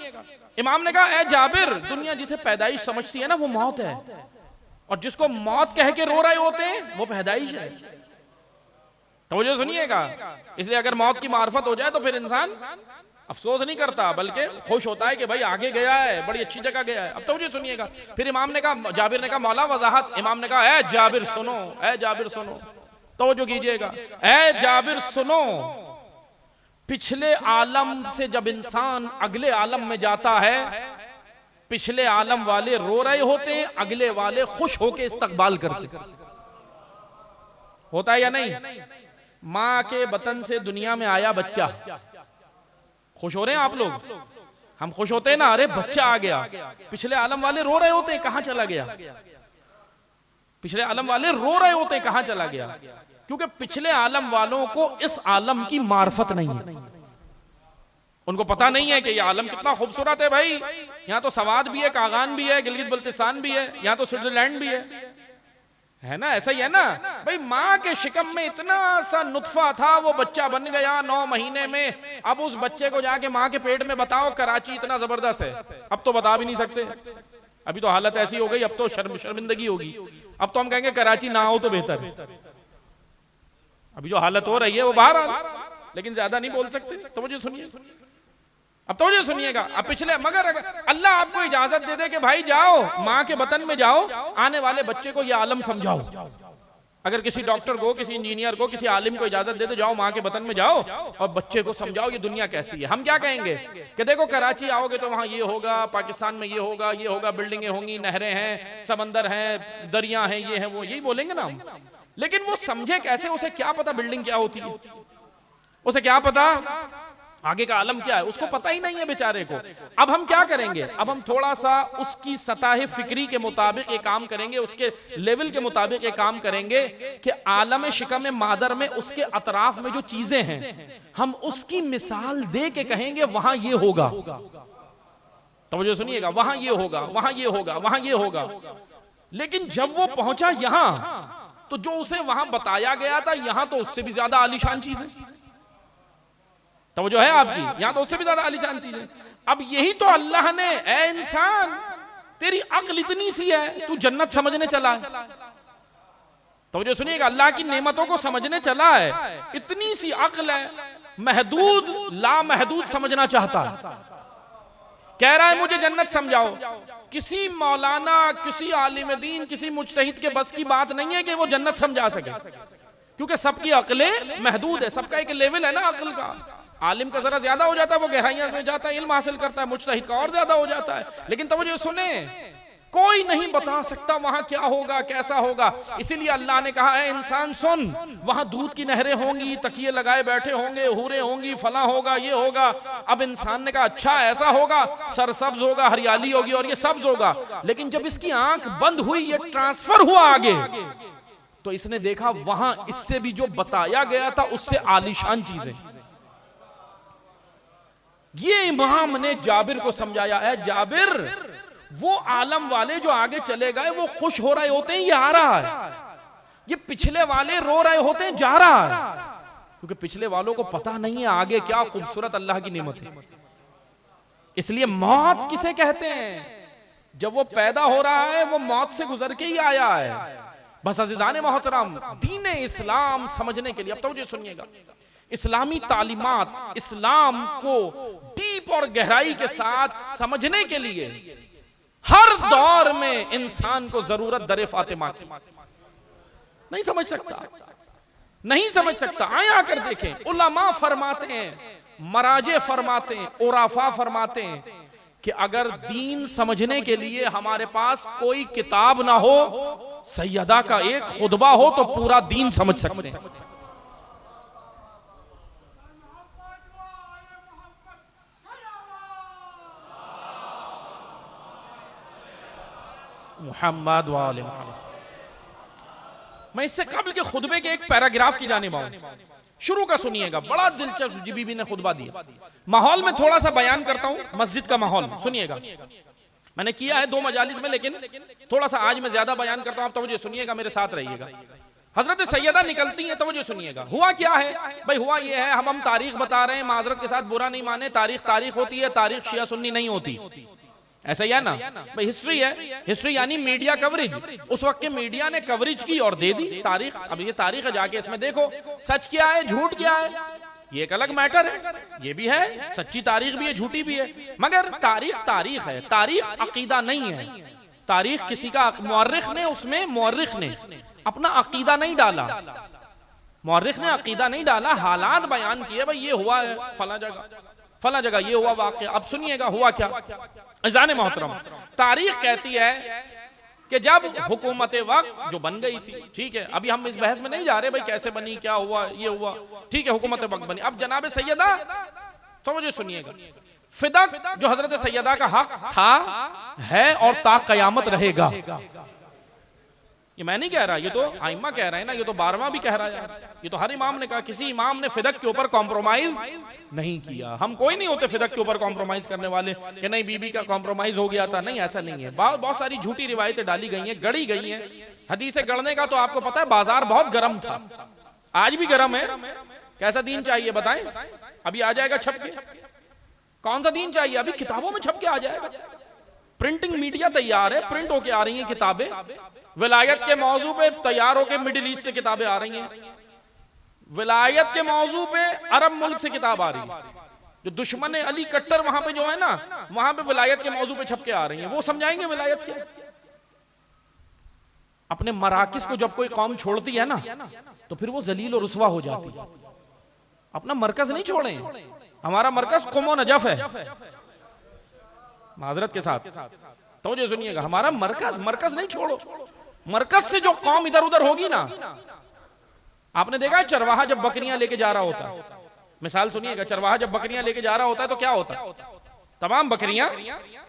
इमाम ने कहा, ए जाबिर, दुनिया जिसे पैदाइश समझती है ना वो मौत है, और जिसको मौत कह के रो रहे होते हैं वो पैदाइश है। तो सुनिएगा, इसलिए अगर मौत की मार्फत हो जाए तो फिर इंसान अफसोस नहीं करता, बल्कि खुश होता है कि भाई आगे गया है, बड़ी अच्छी जगह गया है। अब तो सुनिएगा, फिर इमाम ने कहा, जाबिर ने कहा, मौला वजाहत। इमाम ने कहा, ए जाबिर सुनो, ए जाबिर सुनो, तो जो कीजिएगा, ए जाबिर सुनो, पिछले आलम से जब इंसान अगले आलम में जाता है, पिछले आलम वाले रो रहे होते हैं, अगले वाले खुश होके इस्तकबाल करते। होता है या नहीं? माँ के बतन से दुनिया में आया बच्चा, खुश हो रहे हैं आप लोग? हम खुश होते हैं ना, अरे बच्चा आ गया। पिछले आलम वाले रो रहे होते हैं, कहां चला गया? पिछले आलम वाले रो रहे होते हैं, कहां चला गया? क्योंकि पिछले आलम वालों को इस आलम की मार्फत नहीं है। उनको पता नहीं है कि ये आलम कितना खूबसूरत है। भाई यहाँ तो सवाद भी है, कागान भी है, गिलगित बल्तिस्तान भी है, यहाँ तो स्विट्जरलैंड भी है ना, ऐसा ही है ना। भाई माँ के शिकम में इतना सा नुत्फा था, वो बच्चा बन गया 9 महीने में। अब उस बच्चे को जाके माँ के पेट में बताओ कराची इतना जबरदस्त है, अब तो बता भी नहीं सकते। अभी तो हालत ऐसी हो गई, अब तो शर्मिंदगी होगी। अब तो हम कहेंगे कराची ना हो तो बेहतर है। अभी जो हालत हो रही है वो बाहर आ, लेकिन ज्यादा नहीं बोल सकते। तो मुझे सुनिए, अब तो सुनिएगा। अब पिछले, मगर अल्लाह आपको इजाजत दे दे कि भाई जाओ माँ के बतन में जाओ, आने वाले बच्चे को ये आलम समझाओ। अगर किसी डॉक्टर को, किसी इंजीनियर को, किसी आलिम को इजाजत दे दो, जाओ माँ के बतन में जाओ और बच्चे को समझाओ ये दुनिया कैसी है। हम क्या कहेंगे कि देखो कराची आओगे तो वहां ये होगा, पाकिस्तान में ये होगा, ये होगा, बिल्डिंगें होंगी, नहरें हैं, समंदर हैं, दरिया हैं, ये है वो, यही बोलेंगे ना हम। लेकिन वो समझे कैसे? उसे क्या पता बिल्डिंग क्या होती है, उसे क्या पता आगे का आलम क्या है, उसको पता ही नहीं है बेचारे को। अब हम क्या करेंगे? अब हम थोड़ा सा उसकी सतह फिक्री के मुताबिक ये काम करेंगे, उसके लेवल के मुताबिक ये काम करेंगे कि आलम शिकम मादर में उसके अतराफ में जो चीजें हैं हम उसकी मिसाल दे के कहेंगे वहां ये होगा। तो सुनिएगा, वहां ये होगा, वहां ये होगा, वहां ये होगा। लेकिन जब वो पहुंचा यहां तो जो उसे वहां बताया गया था यहां तो उससे भी ज्यादा आलीशान चीज है। तो जो है आपकी यहां तो उससे भी ज्यादा आलीशान चीज है। अब यही तो अल्लाह ने, ए इंसान तेरी अक्ल इतनी सी है, तू जन्नत समझने चला है। तो जो सुनिएगा, अल्लाह की नेमतों को समझने चला है, इतनी सी अक्ल है, महदूद लामहदूद समझना चाहता है। कह रहा है मुझे जन्नत समझाओ। किसी मौलाना, किसी आलिम दीन, किसी मुज्तहिद के बस की बात नहीं है कि वो जन्नत समझा सके, क्योंकि सबकी अक्लें महदूद है, सबका एक लेवल है ना अक्ल का। आलिम का जरा ज्यादा हो जाता है, वो गहराइयां में जाता है, इल्म हासिल करता है, मुज्तहिद का और ज्यादा हो जाता है। लेकिन तवज्जो सुने, कोई नहीं बता सकता वहां क्या होगा, कैसा होगा। इसीलिए अल्लाह ने कहा है इंसान सुन, वहां दूध की नहरें होंगी, तकिए लगाए बैठे होंगे, हूरें होंगी, फला होगा, ये होगा। अब इंसान ने कहा अच्छा ऐसा होगा, सरसब्ज होगा, हरियाली होगी और ये सब्ज होगा। लेकिन जब इसकी आंख बंद हुई, ये ट्रांसफर हुआ आगे, तो इसने देखा वहां इससे भी जो बताया गया था उससे आलीशान चीजें। ये इमाम ने जाबिर को समझाया है, जाबिर वो आलम वाले जो आगे चले गए वो खुश हो रहे होते हैं, ये आ रहा है, ये पिछले वाले रो रहे होते हैं, जा रहा है। क्योंकि पिछले वालों को पता नहीं है आगे क्या खूबसूरत अल्लाह की नेमत है। इसलिए मौत किसे कहते हैं? जब वो पैदा हो रहा है वो मौत से गुजर के ही आया है। बस अज़ीज़ान मोहतरम, दीन इस्लाम समझने के लिए अब तो मुझे सुनिएगा, इस्लामी तालीमात, इस्लाम को डीप और गहराई के साथ समझने के लिए हर दौर में इंसान को जरूरत दरे फातिमा की। नहीं समझ सकता, नहीं समझ सकता। आया कर देखें, उलमा फरमाते हैं, मराजे फरमाते हैं, उराफा फरमाते हैं कि अगर दीन समझने के लिए हमारे पास कोई किताब ना हो, सैयदा का एक खुतबा हो तो पूरा दीन समझ सकते हैं। मुहम्मद वाले मोहम्मद। मैं इससे कबल के खुतबे के एक पैराग्राफ की जानिब आऊं, शुरू का सुनिएगा, बड़ा दिलचस्प जी बीबी ने खुतबा दिया। माहौल में थोड़ा सा बयान करता हूं, मस्जिद का माहौल सुनिएगा। मैंने किया है 2 मजालिस में, लेकिन थोड़ा सा आज मैं ज्यादा बयान करता हूं, तो मुझे सुनिएगा, मेरे साथ रहिएगा। हजरत सैयदा निकलती हैं, तो मुझे सुनिएगा। हुआ क्या है भाई? हुआ ये है, हम तारीख बता रहे हैं, माजरत के साथ बुरा नहीं माने, तारीख होती है, तारीख शिया सुन्नी नहीं होती, ऐसा ही है ना भाई। हिस्ट्री है, हिस्ट्री यानी मीडिया कवरेज। उस वक्त के मीडिया ने कवरेज की और दे दी तारीख। अब ये तारीख है, जाके इसमें देखो सच क्या है, झूठ क्या है, ये एक अलग मैटर है। ये भी है, सच्ची तारीख भी है, झूठी भी है, मगर तारीख है, तारीख अकीदा नहीं है। तारीख किसी का, मुअर्रिख ने उसमें, मुअर्रिख ने अपना अकीदा नहीं डाला, मुअर्रिख ने अकीदा नहीं डाला, हालात बयान किए, भाई ये हुआ है फला जगह ये हुआ वाक़या। अब सुनिएगा हुआ क्या। अज़ान मोहतरम, तारीख कहती है कि जब हुकूमत वक्त जो बन गई थी, ठीक है, अभी हम इस बहस में नहीं जा रहे भाई कैसे बनी, क्या हुआ, ये हुआ, ठीक है, हुकूमत वक्त बनी। अब जनाब सैयदा, तो मुझे सुनिएगा, फिदक जो हजरत सैयदा का हक था, है और ता कयामत रहेगा। ये मैं नहीं कह रहा, ये तो आइम्मा कह रहे हैं ना, ये तो 12वां भी कह रहा है, ये तो हर इमाम ने कहा। किसी इमाम ने फिदक के ऊपर कॉम्प्रोमाइज नहीं किया। हम कोई नहीं होते फिदक के ऊपर कॉम्प्रोमाइज करने वाले कि नहीं बीबी का कॉम्प्रोमाइज हो गया था, नहीं, ऐसा नहीं है। बहुत सारी झूठी रिवायतें डाली गई हैं, गढ़ी गई हैं। हदीसें गढ़ने का तो आपको पता है, बाजार बहुत गर्म था, आज भी गर्म है। कैसा दीन चाहिए बताएं? अभी आ जाएगा छप के। कौन सा दीन चाहिए? अभी किताबों में छप के आ जाएगा। प्रिंटिंग मीडिया तैयार है, प्रिंट होके आ रही हैं किताबें। विलायत के मौजू पे तैयार होके मिडिल ईस्ट से किताबें आ रही हैं। विलायत के मौजू पे अरब मुल्क से किताब आ रही है। जो दुश्मन अली कट्टर वहां पे जो है ना, वहां पे विलायत के मौजू पे छप के आ रही हैं। वो समझाएंगे विलायत क्या। अपने मराकिस को जब कोई कौम छोड़ती है ना, तो फिर वो जलील और रुसवा हो जाती है। अपना मरकज नहीं छोड़े, हमारा मरकज कुम और नजफ है, माजरत के साथ। तो जो सुनिएगा, हमारा मरकज नहीं छोड़ो। मरकज से जो कौम इधर उधर होगी ना, आपने देखा है चरवाहा जब बकरियां लेके जा रहा होता है, मिसाल सुनिएगा, चरवाहा जब बकरियां लेके जा रहा होता है तो क्या होता है? तमाम बकरियां,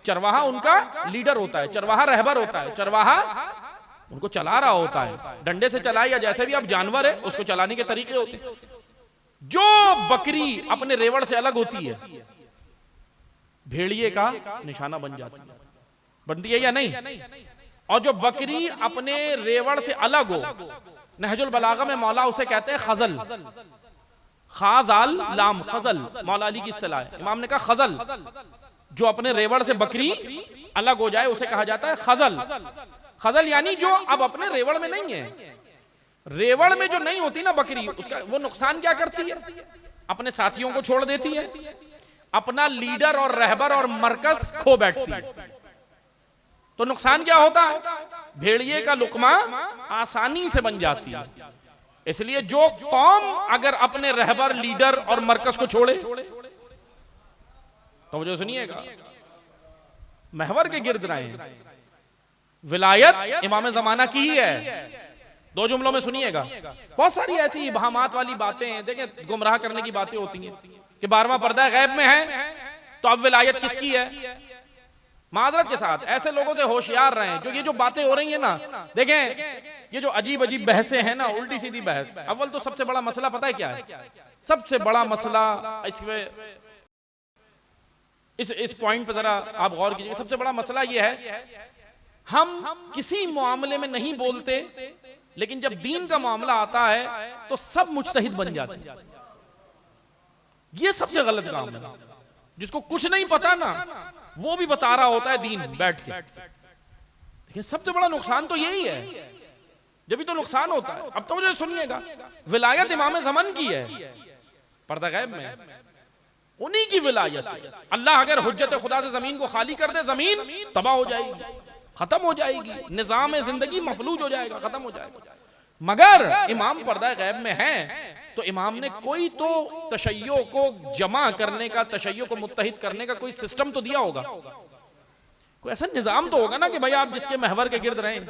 चरवाहा उनका लीडर होता है, चरवाहा रहबर होता है, चरवाहा उनको चला रहा होता है, डंडे से चलाए या जैसे भी अब जानवर है उसको चलाने के तरीके होते हैं। जो बकरी अपने रेवड़ से अलग होती है, भेड़िए का निशाना बन जाती है, बनती है या नहीं? और जो बकरी अपने रेवड़ से अलग हो, नहजुल बलागा में मौला उसे कहते हैं खजल, खाजाल लाम, खजल मौला अली की इस्तिलाह है। इमाम ने कहा खजल, जो अपने रेवड़ से बकरी अलग हो जाए उसे कहा जाता है खजल। खजल यानी जो अब अपने रेवड़ में नहीं है। रेवड़ में जो नहीं होती ना बकरी, उसका वो नुकसान क्या करती है? अपने साथियों को छोड़ देती है, अपना लीडर और रहबर और मरकज खो बैठती है। तो नुकसान क्या होता है? भेड़िए का लुकमा आसानी से बन जाती है। इसलिए जो कौम अगर अपने रहबर, लीडर और मरकज को छोड़े, तो जो सुनिएगा, महवर के गिर्द रहे हैं। विलायत इमाम ज़माना की ही है। 2 जुमलों में सुनिएगा। बहुत सारी ऐसी इबाहमात वाली बातें हैं, देखें गुमराह करने की बातें होती हैं कि 12वां पर्दा गैब में है तो अब विलायत किसकी है। माजरत के साथ ऐसे लोगों से होशियार रहें जो ये जो बातें हो रही है ना, देखें ये जो अजीब अजीब बहसें हैं ना, उल्टी सीधी बहस। अव्वल तो सबसे बड़ा मसला पता है क्या है? सबसे बड़ा मसला इस पॉइंट पर जरा आप गौर कीजिए। सबसे बड़ा मसला ये है, हम किसी मामले में नहीं बोलते, लेकिन जब दीन का मामला आता है तो सब मुज्तहिद बन जाते हैं। ये सबसे गलत काम है। जिसको कुछ नहीं पता ना, वो भी बता रहा होता है दीन बैठ के। देखिए सबसे बड़ा नुकसान तो यही है, जब भी तो नुकसान होता है। अब तो मुझे सुनिएगा, विलायत इमाम ज़मान की है पर्दा गैब में, उन्हीं की विलायत। अल्लाह अगर हुज्जत खुदा से जमीन को खाली कर दे, जमीन तबाह हो जाएगी, खत्म हो जाएगी, निजाम जिंदगी मफलूज हो जाएगा, खत्म हो जाएगा। मगर इमाम पर्दा गैब में है तो इमाम ने कोई तो तशय्यो को जमा करने का, तशय्यो को मुत्तहिद करने का कोई सिस्टम तो दिया होगा, कोई ऐसा निजाम तो होगा ना कि भाई आप जिसके महवर के गिर्द रहें।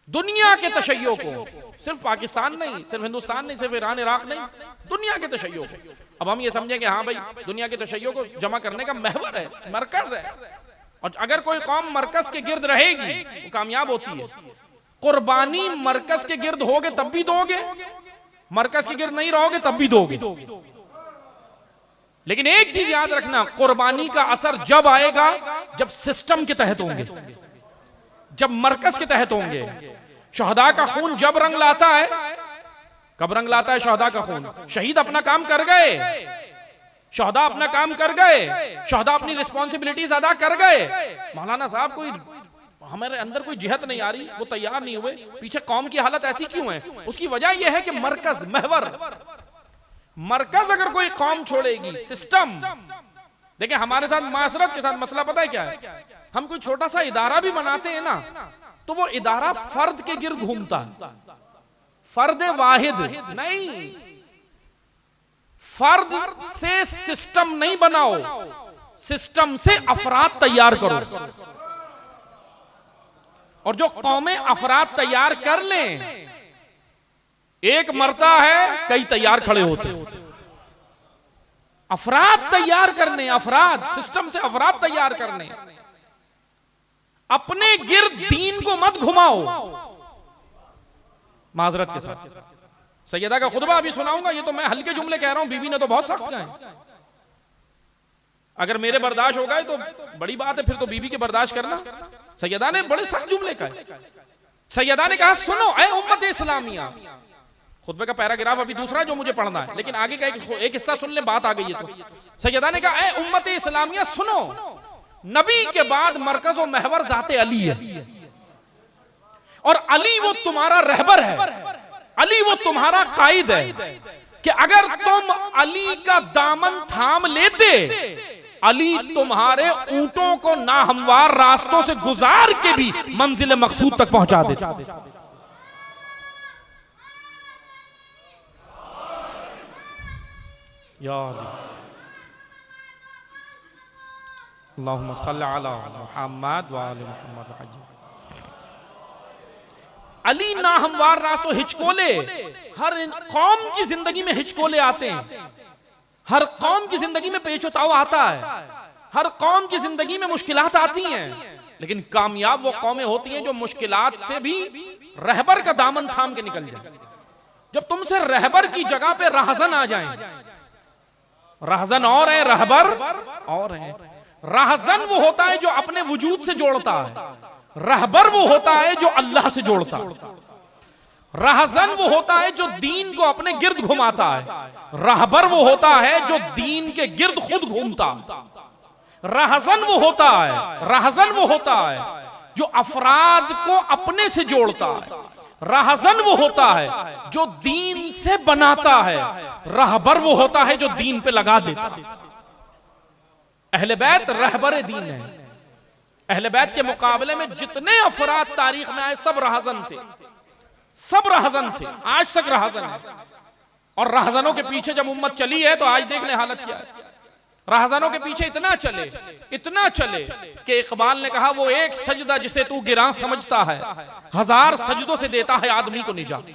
दुनिया के तशय्यो को, सिर्फ पाकिस्तान नहीं, सिर्फ हिंदुस्तान नहीं, सिर्फ ईरान इराक नहीं, दुनिया के तशय्यो को। अब हम ये समझें कि हाँ भाई दुनिया के तशय्यो को जमा करने का महवर है, मरकज है, और अगर कोई कौम मरकज के गिर्द रहेगी वो कामयाब होती है। कुर्बानी मरकज के गिर्द होगे तब भी दोगे, मरकज के गिर्द नहीं रहोगे तब भी दोगे। लेकिन एक चीज याद रखना, कुर्बानी का असर जब आएगा जब सिस्टम के तहत होंगे, जब मरकज के तहत होंगे। शहदा का खून जब रंग लाता है, कब रंग लाता है शहदा का खून? शहीद अपना काम कर गए, शहदा अपना काम कर गए, शहदा अपनी रिस्पॉन्सिबिलिटीज अदा कर गए। मौलाना साहब कोई हमारे अंदर कोई जिहत नहीं आ रही, वो तैयार नहीं हुए, पीछे कौम की हालत ऐसी क्यों है? उसकी वजह यह है कि मरकज, महवर, मरकज अगर कोई कौम छोड़ेगी, सिस्टम। देखिए हमारे साथ माशरत के साथ मसला पता है क्या है? हम कोई छोटा सा इदारा भी बनाते हैं ना, तो वो इदारा फर्द के गिर्द घूमता है, फर्द वाहिद नहीं। फर्द से सिस्टम नहीं बनाओ, सिस्टम से अफराद तैयार करो। और जो कौमें अफराद तैयार कर लें, एक मरता है कई तैयार खड़े होते हैं। अफराद तैयार करने, अफराद, सिस्टम से अफराद तैयार करने। अपने गिर्द दीन को मत घुमाओ। माजरत के साथ सैयदा का खुतबा अभी सुनाऊंगा, ये तो मैं हल्के जुमले कह रहा हूं, बीबी ने तो बहुत सख्त कहे। अगर मेरे बर्दाश्त हो गए तो बड़ी बात है, फिर तो बीबी के बर्दाश्त करना। सैयदा ने बड़े सख्त जुमले कहे। सैयदा ने कहा, सुनो ऐ उम्मत इस्लामिया। खुतबे का पैराग्राफ अभी दूसरा जो मुझे पढ़ना है, लेकिन आगे का एक हिस्सा सुन ले, बात आ गई है। तो सैयदा ने कहा, ऐ उम्मत इस्लामिया सुनो, नबी के बाद मरकज और महवर जाते अली है, और अली वो तुम्हारा रहबर है, अली वो तुम्हारा कायद है कि अगर तुम अली का दामन थाम लेते, अली तुम्हारे ऊंटों को नाहमवार रास्तों से गुजार के भी मंजिल मकसूद तक पहुंचा देते। या अल्लाहुम्मा सल्ली अला मुहम्मद व आले मुहम्मद। अली नाहमवार रास्तों, हिचकोले हर कौम की जिंदगी में हिचकोले आते हैं, हर कौम की जिंदगी में पेचोताव आता है, हर कौम की जिंदगी में मुश्किलात आती हैं, लेकिन कामयाब वो कौमें होती हैं जो मुश्किलात से भी रहबर का दामन थाम के निकल जाए। जब तुमसे रहबर की जगह पे राहजन आ जाए, राहजन और है, रहबर और है। राहजन वो होता है जो अपने वजूद से जोड़ता है, रहबर वो होता है जो अल्लाह से जोड़ता है। राहजन वो होता है जो दीन को अपने गिर्द घुमाता है, रहबर वो होता है जो दीन के गिर्द खुद घूमता। राहजन वो होता है, राहजन वो होता है जो अफराद को अपने से जोड़ता है, राहजन वो होता है जो दीन से बनाता है, रहबर वो होता है जो दीन पे लगा देता है। अहले बैत रहबर दीन है। अहले बैत के मुकाबले में जितने अफराद तारीख में आए सब राहजन थे, सब रहजन थे, आज तक रहजन है। और रहजनों के पीछे जब उम्मत चली है तो आज देख ले हालत क्या है। रहजनों के पीछे इतना चले कि इकबाल ने कहा वो एक सजदा जिसे तू गिरां समझता है, 1000 सजदों से देता है आदमी को निजात।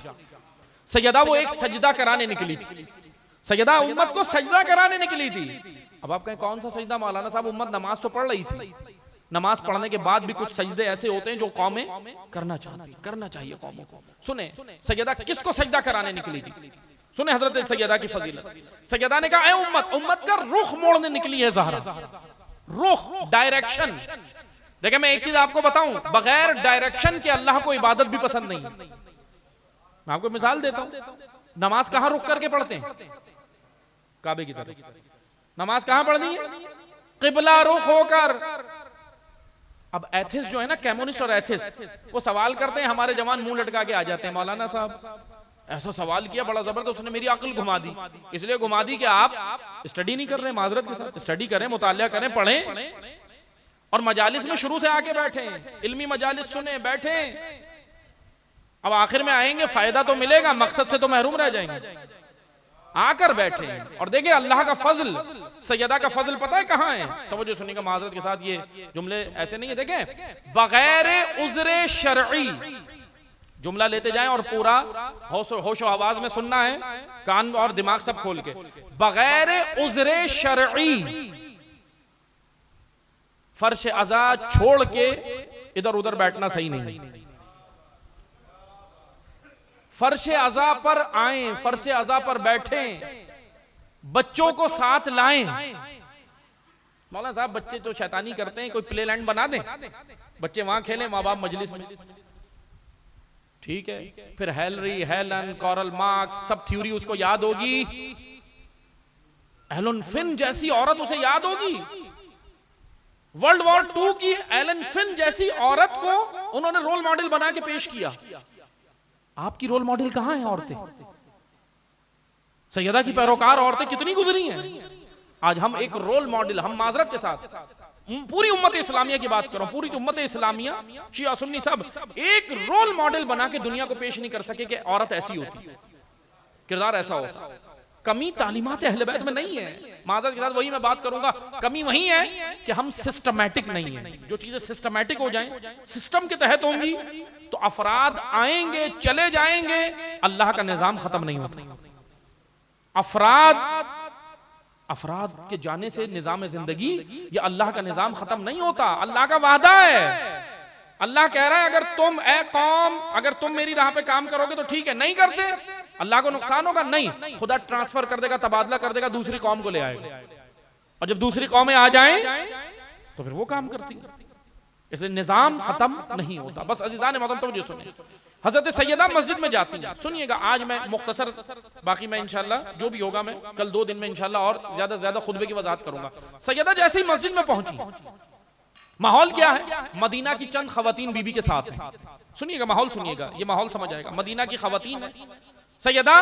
सैयदा वो एक सजदा कराने निकली थी, सैयदा उम्मत को सजदा कराने निकली थी। अब आप कहें कौन सा सजदा मौलाना साहब, उम्मत नमाज तो पढ़ रही थी, नमाज पढ़ने के बाद भी कुछ सजदे ऐसे होते हैं जो कौमें करना चाहती, करना चाहिए कौमों को। सुने सैयदा किसको सजदा कराने निकली थी, सुने हजरत सैयदा की फजीलत। सैयदा ने कहा, ए उम्मत, उम्मत का रुख मोड़ने निकली है ज़हरा, रुख, डायरेक्शन। देखिए मैं एक चीज आपको बताऊं, बगैर डायरेक्शन के अल्लाह को इबादत भी पसंद नहीं। मैं आपको मिसाल देता हूं, नमाज कहां रुक करके पढ़ते हैं, काबे की तरफ। नमाज कहां पढ़नी है, किबला रुख होकर। अब एथिस्ट जो है ना, कम्युनिस्ट और एथिस्ट, वो सवाल करते हैं, हमारे जवान मुंह लटका के आ जाते हैं, मौलाना साहब ऐसा सवाल किया बड़ा जबरदस्त, उसने मेरी अक्ल घुमा दी। इसलिए घुमा दी कि आप स्टडी नहीं कर रहे, माजरत के साथ स्टडी करें, मुतालिया करें, पढ़ें और मजालिस में शुरू से आके बैठे, इल्मी मजालिस सुने, बैठे। अब आखिर में आएंगे, फायदा तो मिलेगा, मकसद से तो महरूम रह जाएंगे। आकर बैठे और देखे अल्लाह का फजल, सैयदा का फजल पता है कहां है। तो वो जो सुनिएगा माजरत के साथ, ये जुमले ऐसे नहीं है, देखें बगैर उज़्र शरई जुमला लेते जाएं और पूरा होशो आवाज में सुनना है, कान और दिमाग सब खोल के। बगैर उज़्र शरई फर्श अज़ा छोड़ के इधर उधर बैठना सही नहीं। फर्श अज़ा पर आए, फर्श अज़ा पर बैठे, बच्चों को साथ लाएं। मौलाना साहब बच्चे तो शैतानी करते हैं, कोई प्ले लैंड बना दें, बच्चे वहां खेलें, माँ बाप मजलिस में, ठीक है। फिर हेनरी, हेलन, कॉरल मार्क्स, सब थ्योरी उसको याद होगी। एलन फिन जैसी औरत उसे याद होगी। वर्ल्ड वॉर 2 की एलन फिन जैसी औरत को उन्होंने रोल मॉडल बना के पेश किया। आपकी रोल मॉडल कहां है औरतें? सैयदा की पैरोकार औरतें कितनी गुजरी हैं। आज हम एक रोल मॉडल, हम माजरत के साथ पूरी उम्मत इस्लामिया की बात कर रहा हूं, पूरी उम्मत इस्लामिया, शिया सुन्नी सब एक रोल मॉडल बना के दुनिया को पेश नहीं कर सके कि औरत ऐसी होती, किरदार ऐसा होता। कमी तालीमात अहले बैत में नहीं है। माजरत के साथ वही मैं बात करूंगा, कमी वही है कि हम सिस्टमैटिक नहीं है। जो चीजें सिस्टमैटिक हो जाएं, सिस्टम के तहत होंगी, तो अफराद आएंगे चले जाएंगे, अल्लाह का निजाम खत्म नहीं होता। अफराद के जाने से निजाम जिंदगी, ये अल्लाह का निजाम खत्म नहीं होता। अल्लाह का वादा है, अल्लाह कह रहा है अगर तुम ए कौम, अगर तुम मेरी राह पे काम करोगे तो ठीक है, नहीं करते अल्लाह को नुकसान होगा। नहीं, खुदा ट्रांसफर कर देगा, तबादला कर देगा, दूसरी कौम को ले आएगा। और जब दूसरी कौमें आ जाएं तो फिर वो काम करती है। इसलिए निजाम खत्म नहीं होता। बस अजीज़ान मोहतरम तवज्जो सुनिए, हजरत सैयदा मस्जिद में जाती हैं। सुनिएगा, आज मैं मुख्तसर, बाकी मैं इंशाल्लाह जो भी होगा मैं कल 2 दिन में इंशाल्लाह और ज्यादा से ज्यादा खुतबे की वजाहत करूंगा। सैयदा जैसे ही मस्जिद में पहुंची, माहौल क्या है, मदीना की चंद खवातीन बीबी के साथ हैं। सुनिएगा, माहौल सुनिएगा, ये माहौल समझ आएगा। मदीना की खवातीन है, सैयदा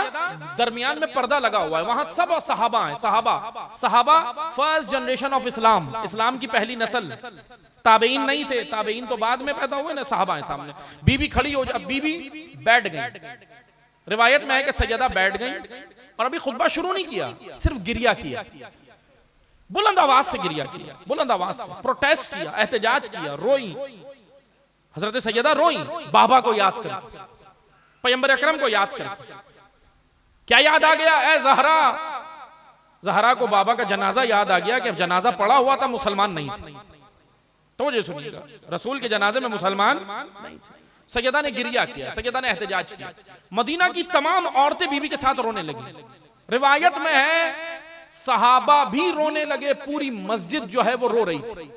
दरमियान में पर्दा लगा हुआ है, वहां सब सहाबा हैं। सहाबा फर्स्ट जनरेशन ऑफ इस्लाम, इस्लाम की पहली नस्ल। ताबेइन नहीं थे, ताबेइन तो बाद में पैदा हुए ना, सहाबा हैं सामने। बीबी खड़ी हो जा, बीबी बैठ गई। रिवायत में है कि सैयदा बैठ गई और अभी खुतबा शुरू नहीं किया, सिर्फ गिरिया किया, बुलंद आवाज से गिरिया किया, बुलंद आवाज से प्रोटेस्ट किया, एहतजाज किया, रोई। हजरत सैयदा रोई, बाबा को याद कर, पैगंबर अकरम को याद कर। क्या याद आ गया? ए ज़हरा को बाबा का जनाजा याद आ गया कि जनाजा पड़ा हुआ था, मुसलमान नहीं थे। तो मुझे सुनिएगा, रसूल के जनाजे में मुसलमान नहीं थे। सैयदा ने गिरिया किया, सैयदा ने एहतजाज किया। मदीना की तमाम औरतें बीबी के साथ रोने लगी। रिवायत में है सहाबा भी रोने लगे, पूरी मस्जिद जो है वो रो रही थी।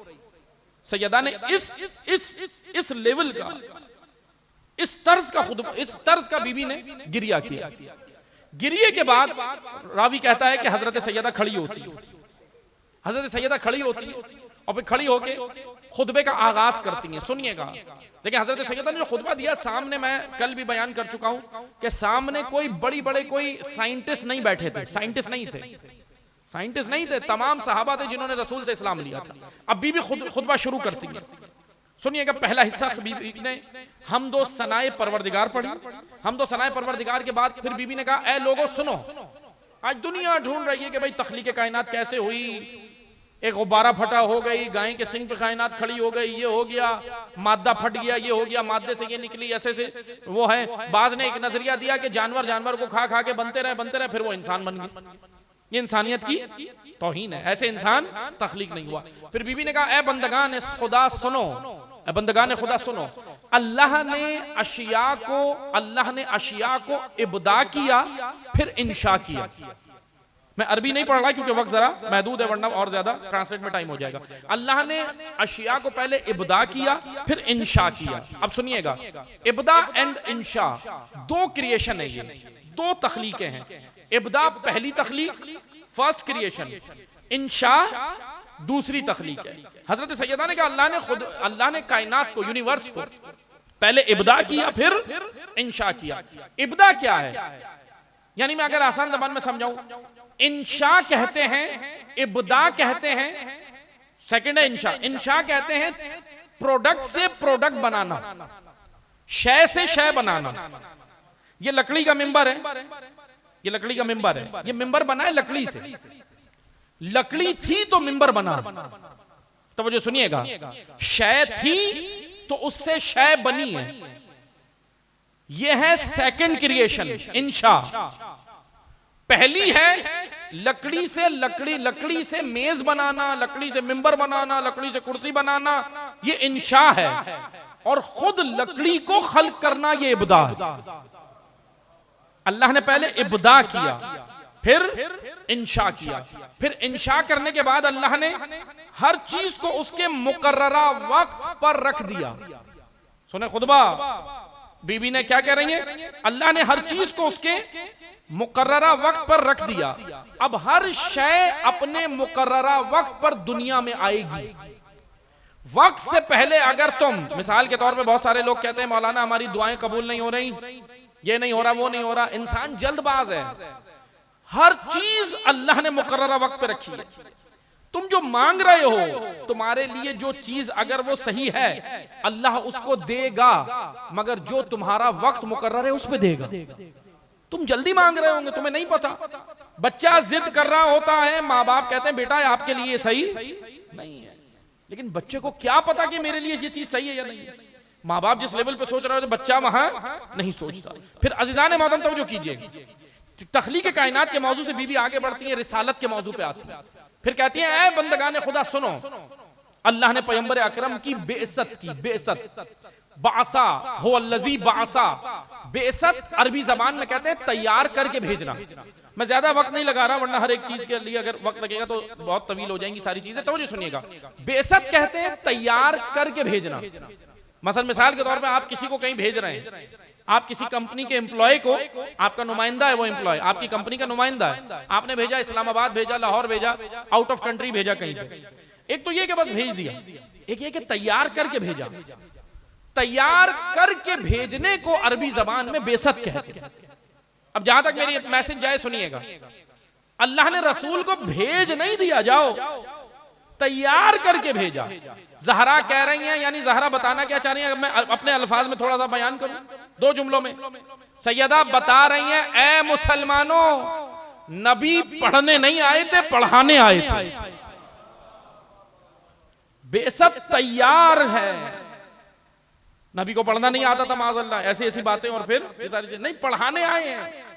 सैयदा ने इस लेवल का, इस तर्ज का बीबी ने गिरिया किया। गिरिये के बाद रावी कहता है कि हजरत सैयदा खड़ी होती, हजरत सैयदा खड़ी होती और फिर खड़ी होके खुतबे का आगाज करती हैं। सुनिएगा, देखिए हजरत सैयदा ने जो खुतबा दिया, सामने मैं कल भी बयान कर चुका हूं कि सामने कोई बड़े कोई साइंटिस्ट नहीं बैठे थे, साइंटिस्ट नहीं थे, तमाम सहाबा थे जिन्होंने रसूल से इस्लाम लिया था। अब बीबी खुतबा शुरू करती है। सुनिएगा, पहला हिस्सा बीबी ने हमदो सनाए परवरदिगार पढ़ी। हमदो सनाए परवरदिगार के बाद फिर बीबी ने कहा, ऐ लोगों सुनो, आज दुनिया ढूंढ रही है कि भाई तख्लीक कायनात कैसे हुई, एक गुब्बारा फटा हो गई, गाय के सिंग पे कायनात खड़ी हो गई, ये हो गया, मादा फट गया, ये हो गया, मादे से ये निकली, ऐसे से वो है। बाज ने एक नजरिया दिया कि जानवर जानवर को खा खा के बनते रहे, फिर वो इंसान बन गए। ये इंसानियत की तौहीन है, ऐसे इंसान तख्लीक नहीं हुआ। फिर बीबी ने कहा, ए बंदगान खुदा सुनो, ए बंदगान खुदा सुनो, अल्लाह ने अशिया को इब्दा किया, फिर इंशा किया। मैं अरबी नहीं पढ़ रहा क्योंकि वक्त जरा महदूद है, वरना और ज्यादा ट्रांसलेट में टाइम हो जाएगा। अल्लाह ने अशिया को पहले इब्दा किया, फिर इंशा किया। अब सुनिएगा, इब्दा एंड इंशा दो क्रिएशन है, ये दो तख्लीकें हैं। इब्दा पहली तख्लीक, फर्स्ट क्रिएशन, इंशा दूसरी तख्लीक है। हजरत सैयदा ने कहा, अल्लाह ने कायनात को, यूनिवर्स को पहले इब्दा किया, फिर इंशा किया। इब्दा क्या है? यानी मैं अगर आसान ज़बान में समझाऊं, इंशा कहते हैं, इब्दा कहते हैं, सेकंड है इंशा। इंशा कहते हैं प्रोडक्ट से प्रोडक्ट बनाना, शय से शय बनाना। ये लकड़ी का मिंबर है, ये लकड़ी का मिंबर है, ये मिंबर बना है लकड़ी से। लकड़ी थी तो मिंबर बना। तो वो जो सुनिएगा, शय थी तो उससे शय बनी है। ये है सेकंड क्रिएशन, इंशा। पहली है लकड़ी से लकड़ी से मेज बनाना, लकड़ी से मिंबर बनाना, लकड़ी से कुर्सी बनाना, ये इंशा है। और खुद लकड़ी को खल्क करना, ये इब्दा है। अल्लाह ने पहले इब्दा किया, फिर इंशा किया। फिर इंशा करने के बाद अल्लाह ने हर चीज को उसके मुकर्ररा वक्त पर रख दिया। सुने खुतबा, बीबी ने क्या कह रही है? अल्लाह ने हर चीज को उसके मुकर्ररा वक्त पर रख दिया। अब हर शय अपने मुकर्ररा वक्त पर दुनिया में आएगी। वक्त से पहले अगर तुम, मिसाल के तौर पे बहुत सारे लोग कहते हैं, मौलाना हमारी दुआएं कबूल नहीं हो रही, ये नहीं हो रहा, वो नहीं हो रहा। इंसान जल्दबाज है। हर चीज अल्लाह ने मुकर्ररा वक्त पे रखी है। तुम जो मांग रहे हो, तुम्हारे लिए जो चीज अगर वो सही है, अल्लाह उसको देगा, मगर जो तुम्हारा वक्त मुकर्रर है उस पे देगा। तुम जल्दी मांग रहे होंगे, तुम्हें नहीं पता। बच्चा जिद कर रहा होता है, माँ बाप कहते हैं बेटा आपके लिए सही नहीं है, लेकिन बच्चे को क्या पता कि मेरे लिए ये चीज सही है या नहीं है। माँ बाप जिस लेवल पे सोच रहे हो, बच्चा वहां नहीं सोचता। फिर अज़ीज़ान मोहतरम तवज्जो कीजिए, तख्लीक कायनात के मौजू से बीबी आगे बढ़ती है, रिसालत के मौजू पे आती है। फिर कहती है, ऐ बंदगान खुदा सुनो, अल्लाह ने पैगंबर अकरम की बेइज्जत की। बेइज्जत, बासा हो अल्लज़ी बासा। बेइज्जत अरबी जबान में कहते हैं तैयार करके भेजना। मैं ज्यादा वक्त नहीं लगा रहा, वरना हर एक चीज के लिए अगर वक्त लगेगा तो बहुत तवील हो जाएंगी सारी चीजें। तो सुनिएगा, बेइज्जत कहते हैं तैयार करके भेजना। मसलन मिसाल के तौर पे आप किसी को कहीं भेज रहे हैं, आप किसी कंपनी के एम्प्लॉय को, आपका नुमाइंदा है वो एम्प्लॉय, आपकी कंपनी का नुमाइंदा है, आपने भेजा इस्लामाबाद भेजा, लाहौर भेजा, आउट ऑफ कंट्री भेजा कहीं पे। एक तो ये कि बस भेज दिया, एक ये कि तैयार करके भेजा। तैयार करके भेजने को अरबी जबान में बेइज्जत कहते हैं। अब जहां तक मेरी मैसेज जाए सुनिएगा, अल्लाह ने रसूल को भेज नहीं दिया, जाओ तैयार करके भेजा। जहरा कह रही हैं, यानी जहरा बताना क्या चाह रही है, मैं अपने अल्फाज में थोड़ा सा बयान करूं, दो जुमलों में। सैयदा बता रही हैं, ए मुसलमानों, नबी पढ़ने नहीं आए थे, पढ़ाने आए थे। बेशक तैयार है, नबी को पढ़ना नहीं आता था माज़अल्लाह, ऐसी ऐसी बातें, और फिर ये सारी चीजें नहीं, पढ़ाने आए हैं,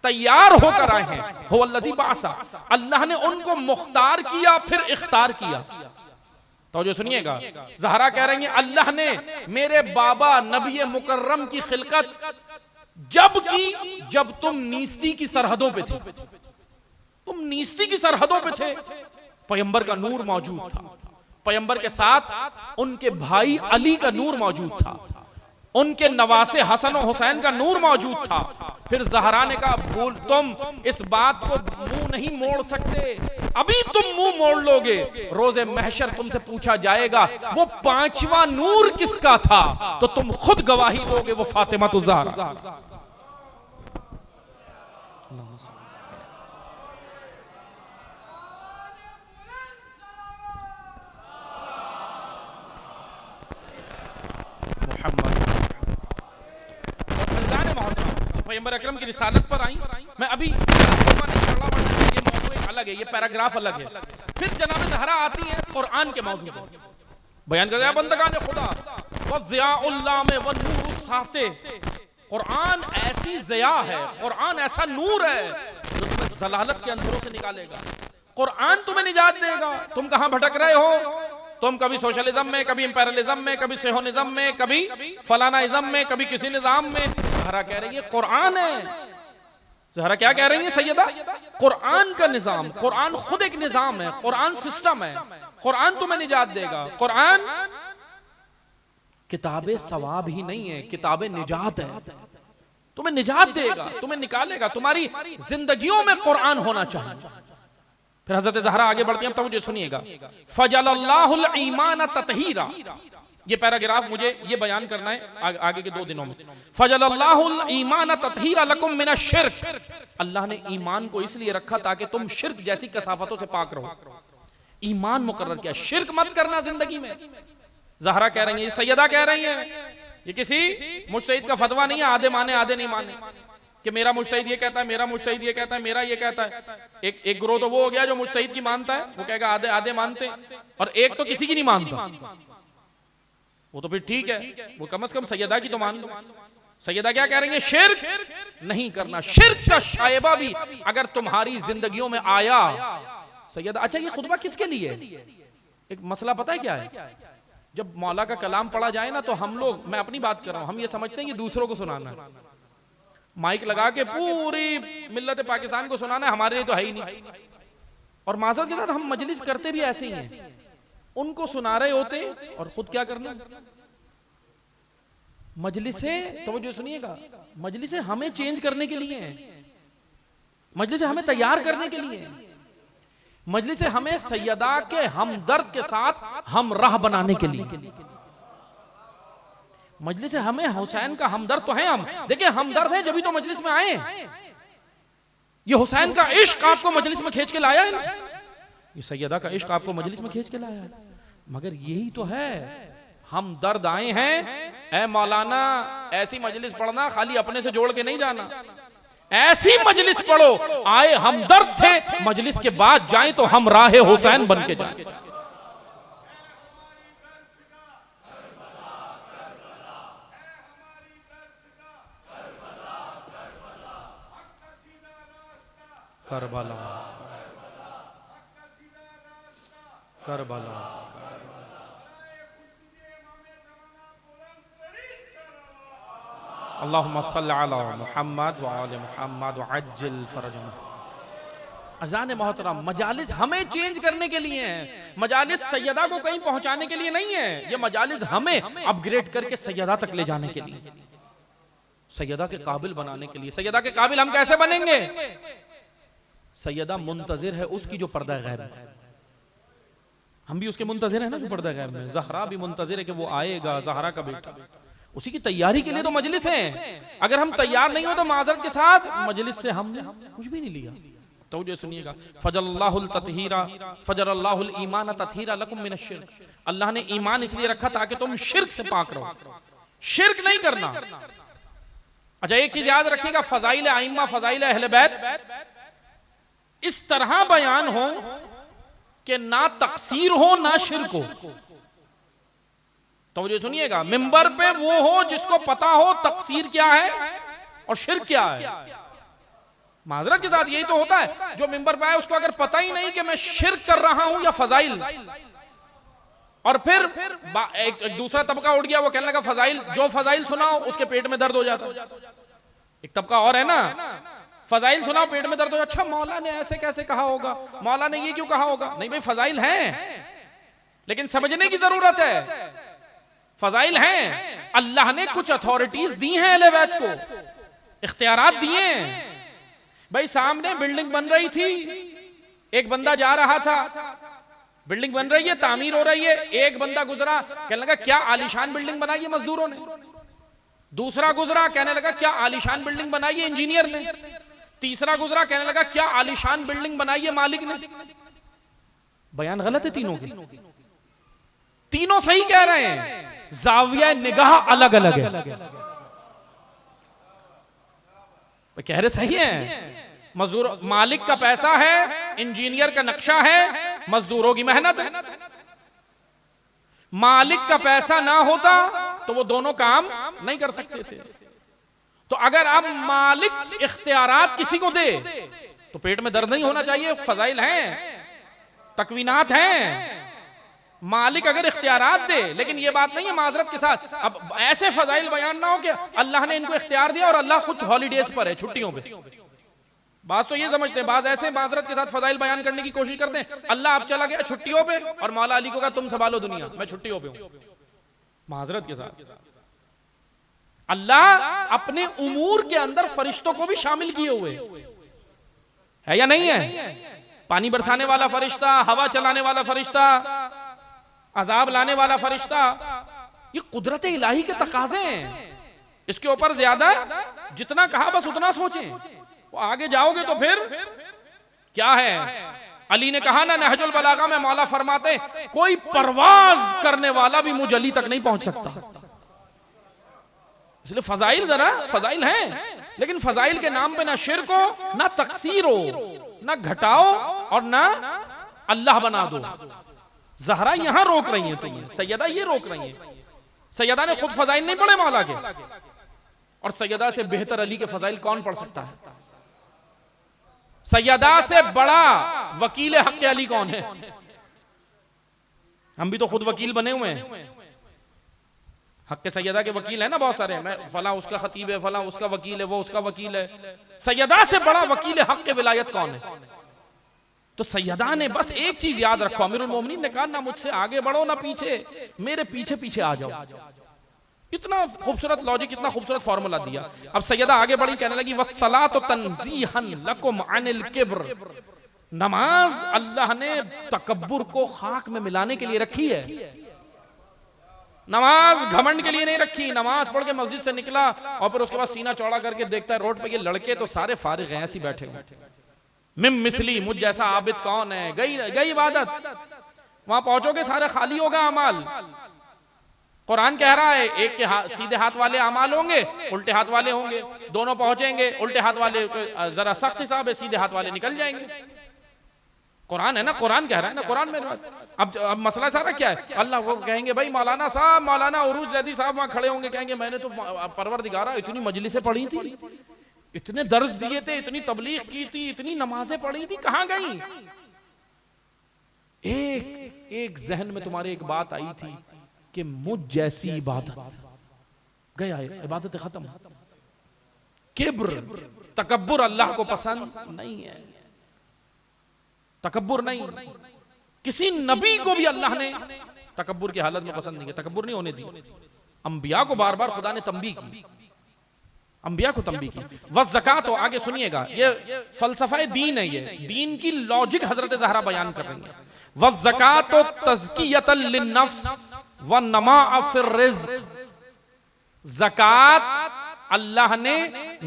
तैयार होकर आए हैं। हो अल्लज़ी बासा, अल्लाह ने उनको मुख्तार किया, फिर इख्तार किया। तो जो सुनिएगा, ज़हरा कह रही है, अल्लाह ने मेरे बाबा नबी मुकर्रम की खिलकत जब की, जब तुम नीस्ती की सरहदों पे थे। तुम नीस्ती की सरहदों पे थे, पैगंबर का नूर मौजूद था, पैगंबर के साथ उनके भाई अली का नूर मौजूद था, उनके नवासे हसन और हुसैन का नूर मौजूद था। फिर ज़हरा ने कहा, भूल, तुम इस बात को मुंह नहीं मोड़ सकते, अभी तुम मुंह मोड़ लोगे, रोजे महशर तुमसे पूछा जाएगा वो पांचवा नूर किसका था, तो तुम खुद गवाही दोगे, वो फातिमा तो ज़हरा। पैगंबर अकरम की रिसालत पर आई। मैं अभी ये मौजू एक अलग है, ये पैराग्राफ अलग है। फिर जनाब ज़हरा आती है कुरान के मौजू पर बयान कर दिया बंदगान खुदा व ज़ियाउल्लाह में व नूर साते। कुरान ऐसी ज़िया है, कुरान ऐसा नूर है जो तुम्हें ज़लालत के अंधेरों से निकालेगा। कुरान तुम्हें निजात देगा। तुम कहां भटक रहे हो? तुम कभी सोशलिज्म में, कभी इंपेरियलिज्म में, कभी सेहोनिज्म में, कभी फलाना इज्म में, कभी किसी निजाम में। ज़हरा कह रही है कुरान है। ज़हरा क्या कह रही है सैयदा? कुरान का निजाम, कुरान खुद एक निजाम है, कुरान सिस्टम है, कुरान तुम्हें निजात देगा। कुरान किताबे सवाब ही नहीं है, किताबे निजात है। तुम्हें निजात देगा, तुम्हें निकालेगा। तुम्हारी जिंदगियों में कुरान होना चाहिए। फिर हजरत ज़हरा आगे बढ़ती हैं, तब मुझे सुनिएगा। फजलल्लाहुल ईमान ततहीरा, ये पैराग्राफ मुझे ये बयान करना है आगे के 2 दिनों में। फजलल्लाहुल ईमान ततहीरा लकुम मिनश शिर्क, अल्लाह ने ईमान को इसलिए रखा ताकि तुम शिर्क जैसी कसाफतों से पाक रहो। ईमान मुकर्रर किया, शिर्क मत करना जिंदगी में। ज़हरा कह रही है, सैयदा कह रही है, ये किसी मुज्तहिद का फतवा नहीं है आधे माने आधे नहीं माने, कि मेरा मुज्तहिद ये कहता है, मेरा मुज्तहिद ये कहता है, मेरा ये कहता है। एक ग्रोह तो वो हो गया जो मुज्तहिद की मानता है, वो कहेगा आधे आधे मानते, और एक तो किसी की नहीं मानता। वो तो फिर ठीक है, वो कम से कम सैयदा की तो मान लो। सैयदा क्या कह रही है? शिर्क नहीं करना। शिर्क का शायबा भी अगर तुम्हारी जिंदगियों में आया सैयदा। अच्छा, ये खुतबा किसके लिए? एक मसला पता है क्या है? जब मौला का कलाम पढ़ा जाए ना, तो हम लोग, मैं अपनी बात कर रहा हूं, हम ये समझते हैं कि दूसरों को सुनाना है, माइक लगा के पूरी मिल्लत पाकिस्तान को सुनाना है, हमारे लिए तो है ही नहीं। और माजरत के साथ हम मजलिस करते भी ऐसे ही हैं, उनको सुना रहे होते और खुद क्या करना। मजलिसें, तवज्जो सुनिएगा, मजलिसें हमें चेंज करने के लिए हैं, मजलिसें हमें तैयार करने के लिए हैं, मजलिसें हमें सैयदा के हमदर्द के साथ हम राह बनाने के लिए। मजलिस हमें हुसैन का हमदर्द तो है। हम देखिए हमदर्द है जब भी तो मजलिस में आए। ये हुसैन का इश्क आपको मजलिस में खींच के लाया है ना, ये सैयदा का इश्क आपको मजलिस में खींच के लाया है। मगर यही तो है, हम दर्द आए हैं। ऐ मौलाना, ऐसी मजलिस पढ़ना, खाली अपने से जोड़ के नहीं जाना, ऐसी मजलिस पढ़ो आए हम दर्द थे, मजलिस के बाद जाए तो हम राहे हुसैन बन के जाए। करबला करबला अल्लाहुम्मा सल्ली अला मुहम्मद व आले मुहम्मद व अज्जिल फरजना। अज़ान मोहतरम, मजालिस हमें चेंज करने के लिए हैं। मजालिस सैयदा को कहीं पहुंचाने के लिए नहीं है, ये मजालिस हमें अपग्रेड करके सैयदा तक ले जाने के लिए, सैयदा के काबिल बनाने के लिए। सैयदा के काबिल हम कैसे बनेंगे? सैयदा मुंतजिर है उसकी जो पर्दा गैब है, हम भी उसके मुंतजिर है ना जो पर्दा गैब में। ज़हरा भी मुंतजिर है कि वो आएगा, ज़हरा का बेटा, उसी की तैयारी के लिए तो मजलिस है। अगर हम तैयार नहीं हो तो माजरत के साथ मजलिस से हमने कुछ भी नहीं लिया। तो जो सुनिएगा, फजलल्लाहुल ततहीरा फजलल्लाहुल ईमान ततहीरा लकुम मिनश शिर्क, अल्लाह ने ईमान इसलिए रखा ताकि तुम शिर्क से पाक रहो, शिर्क नहीं करना। अच्छा, एक चीज याद रखिएगा, फजाइल आइम्मा, फजाइल अहले बैत इस तरह बयान हो कि ना तकसीर हो ना शिर्क हो। तो मुझे सुनिएगा, मिंबर पे वो हो जिसको पता हो तकसीर क्या है और शिर्क क्या है। माजरत के साथ यही तो होता है, जो मिंबर पे आए उसको अगर पता ही नहीं कि मैं शिर्क कर रहा हूं या फजाइल, और फिर एक दूसरा तबका उठ गया, वो कहने लगा फजाइल, जो फजाइल सुनाओ उसके पेट में दर्द हो जाता। एक तबका और है ना, फजाइल सुनाओ पेट में दर्द हो। अच्छा, मौला ने ऐसे कैसे कहा होगा, मौला ने ये क्यों कहा होगा? नहीं भाई, फजाइल हैं लेकिन समझने की जरूरत है। फजाइल हैं, अल्लाह ने कुछ अथॉरिटीज दी हैं अहले बैत को, इख्तियारात दिए हैं। भाई सामने बिल्डिंग बन रही थी, एक बंदा जा रहा था, बिल्डिंग बन रही है, तामीर हो रही है, एक बंदा गुजरा, कहने लगा क्या आलीशान बिल्डिंग बनाई है मजदूरों ने। दूसरा गुजरा, कहने लगा क्या आलीशान बिल्डिंग बनाई है इंजीनियर ने। तीसरा गुजरा, कहने लगा क्या आलीशान बिल्डिंग बनाई है मालिक ने। बयान गलत है तीनों की, तीनों सही कह रहे हैं, जाविया निगाह अलग अलग है। कह रहे सही है, मजदूर मालिक का पैसा है, इंजीनियर का नक्शा है, मजदूरों की मेहनत है। मालिक का पैसा ना होता तो वो दोनों काम नहीं कर सकते थे। तो अगर अब मालिक इख्तियारात किसी को दे तो पेट में दर्द नहीं होना चाहिए, फजाइल हैं, तकवीनात हैं। मालिक अगर इख्तियारात दे, लेकिन ये बात नहीं है माजरत के साथ अब ऐसे फजाइल बयान ना हो कि अल्लाह ने इनको इख्तियार दिया और अल्लाह खुद हॉलीडेज पर है, छुट्टियों पे। बात तो ये समझते हैं, बात ऐसे माजरत के साथ फजाइल बयान करने की कोशिश करते हैं, अल्लाह अब चला गया छुट्टियों पे और मौला अली को कहा तुम संभालो दुनिया, मैं छुट्टियों पे हूं। माजरत के साथ अल्लाह अपने उमूर के अंदर फरिश्तों को भी शामिल किए हुए है या नहीं है? पानी बरसाने वाला फरिश्ता, हवा चलाने वाला फरिश्ता, अजाब लाने वाला फरिश्ता, ये कुदरत इलाही के तकाजे हैं। इसके ऊपर ज्यादा जितना कहा बस उतना सोचें, वो आगे जाओगे तो फिर क्या है। अली ने कहा ना नहजुल बलागा में मौला फरमाते कोई परवाज करने वाला भी मुझ अली तक नहीं पहुंच सकता। इसलिए फजाइल जरा फजाइल हैं, लेकिन फजाइल के नाम पे ना शिर्क हो, ना तकसीर हो, ना घटाओ और ना अल्लाह बना दो। ज़हरा यहां रोक रही है तुम्हें, सैयदा ये रोक रही है। सैयदा ने खुद फजाइल नहीं पढ़े मौला के, और सैयदा से बेहतर अली के फजाइल कौन पढ़ सकता है? सैयदा से बड़ा वकील हक अली कौन है? हम भी तो खुद वकील बने हुए हैं, हक के सैयदा के वकील है ना बहुत सारे। मैं फला उसका खतीब है, फला उसका वकील है, वो उसका वकील है। सैयदा से बड़ा वकील हक के विलायत कौन है? तो सैयदा ने बस एक चीज याद रखो, अमीरुल मोमिनीन ने कहा ना मुझसे आगे बढ़ो ना पीछे, मेरे पीछे पीछे आ जाओ। इतना खूबसूरत लॉजिक, इतना खूबसूरत फॉर्मूला दिया। अब सैयदा आगे बढ़ी, कहने लगी वस्सलातु तंज़ीहन लकुम अनिल किब्र, नमाज अल्लाह ने तकब्बुर को खाक में मिलाने के लिए रखी है। नमाज घमंड के लिए नहीं रखी। नमाज पढ़ के मस्जिद से निकला और फिर उसके बाद सीना चौड़ा करके देखता है रोड पे ये लड़के तो सारे फारिग हैं, ऐसे बैठे हुए, मिम मिसली, मुझ जैसा आबिद कौन है। गई इबादत, वहां पहुंचोगे सारे खाली होगा अमाल। कुरान कह रहा है एक के सीधे हाथ वाले अमाल होंगे, उल्टे हाथ वाले होंगे, दोनों पहुंचेंगे। उल्टे हाथ वाले जरा सख्त हिसाब है, सीधे हाथ वाले निकल जाएंगे। कुरान है ना, कुरान कह रहा है ना, कुरान में। अब मसला सारा क्या है? अल्लाह वो कहेंगे भाई मौलाना साहब, मौलाना उरूज जैदी साहब वहां खड़े होंगे, कहेंगे मैंने तो परवरदिगारा इतनी मजलिसें पढ़ी थी, इतने दर्स दिए थे, इतनी तबलीग की थी, इतनी नमाजें पढ़ी थी, कहां गई? एक जहन में तुम्हारे एक बात आई थी कि मुझ जैसी इबादत, गया इबादत खत्म। किब्र, तकब्बुर अल्लाह को पसंद नहीं है। तकब्बुर नहीं, किसी नबी को भी अल्लाह ने तकब्बुर की हालत में पसंद नहीं है, तकब्बुर नहीं होने दी। अंबिया को बार बार खुदा ने तंबीह की, अंबिया को तंबीह की। वह ज़कात हो, आगे सुनिएगा, ये फलसफा दीन है, ये दीन की लॉजिक हजरत ज़हरा बयान कर रही है। वह ज़कात तज़कियतल लिन्नफ्स व नमाअ फिर रिज़्क़, ज़कात अल्लाह ने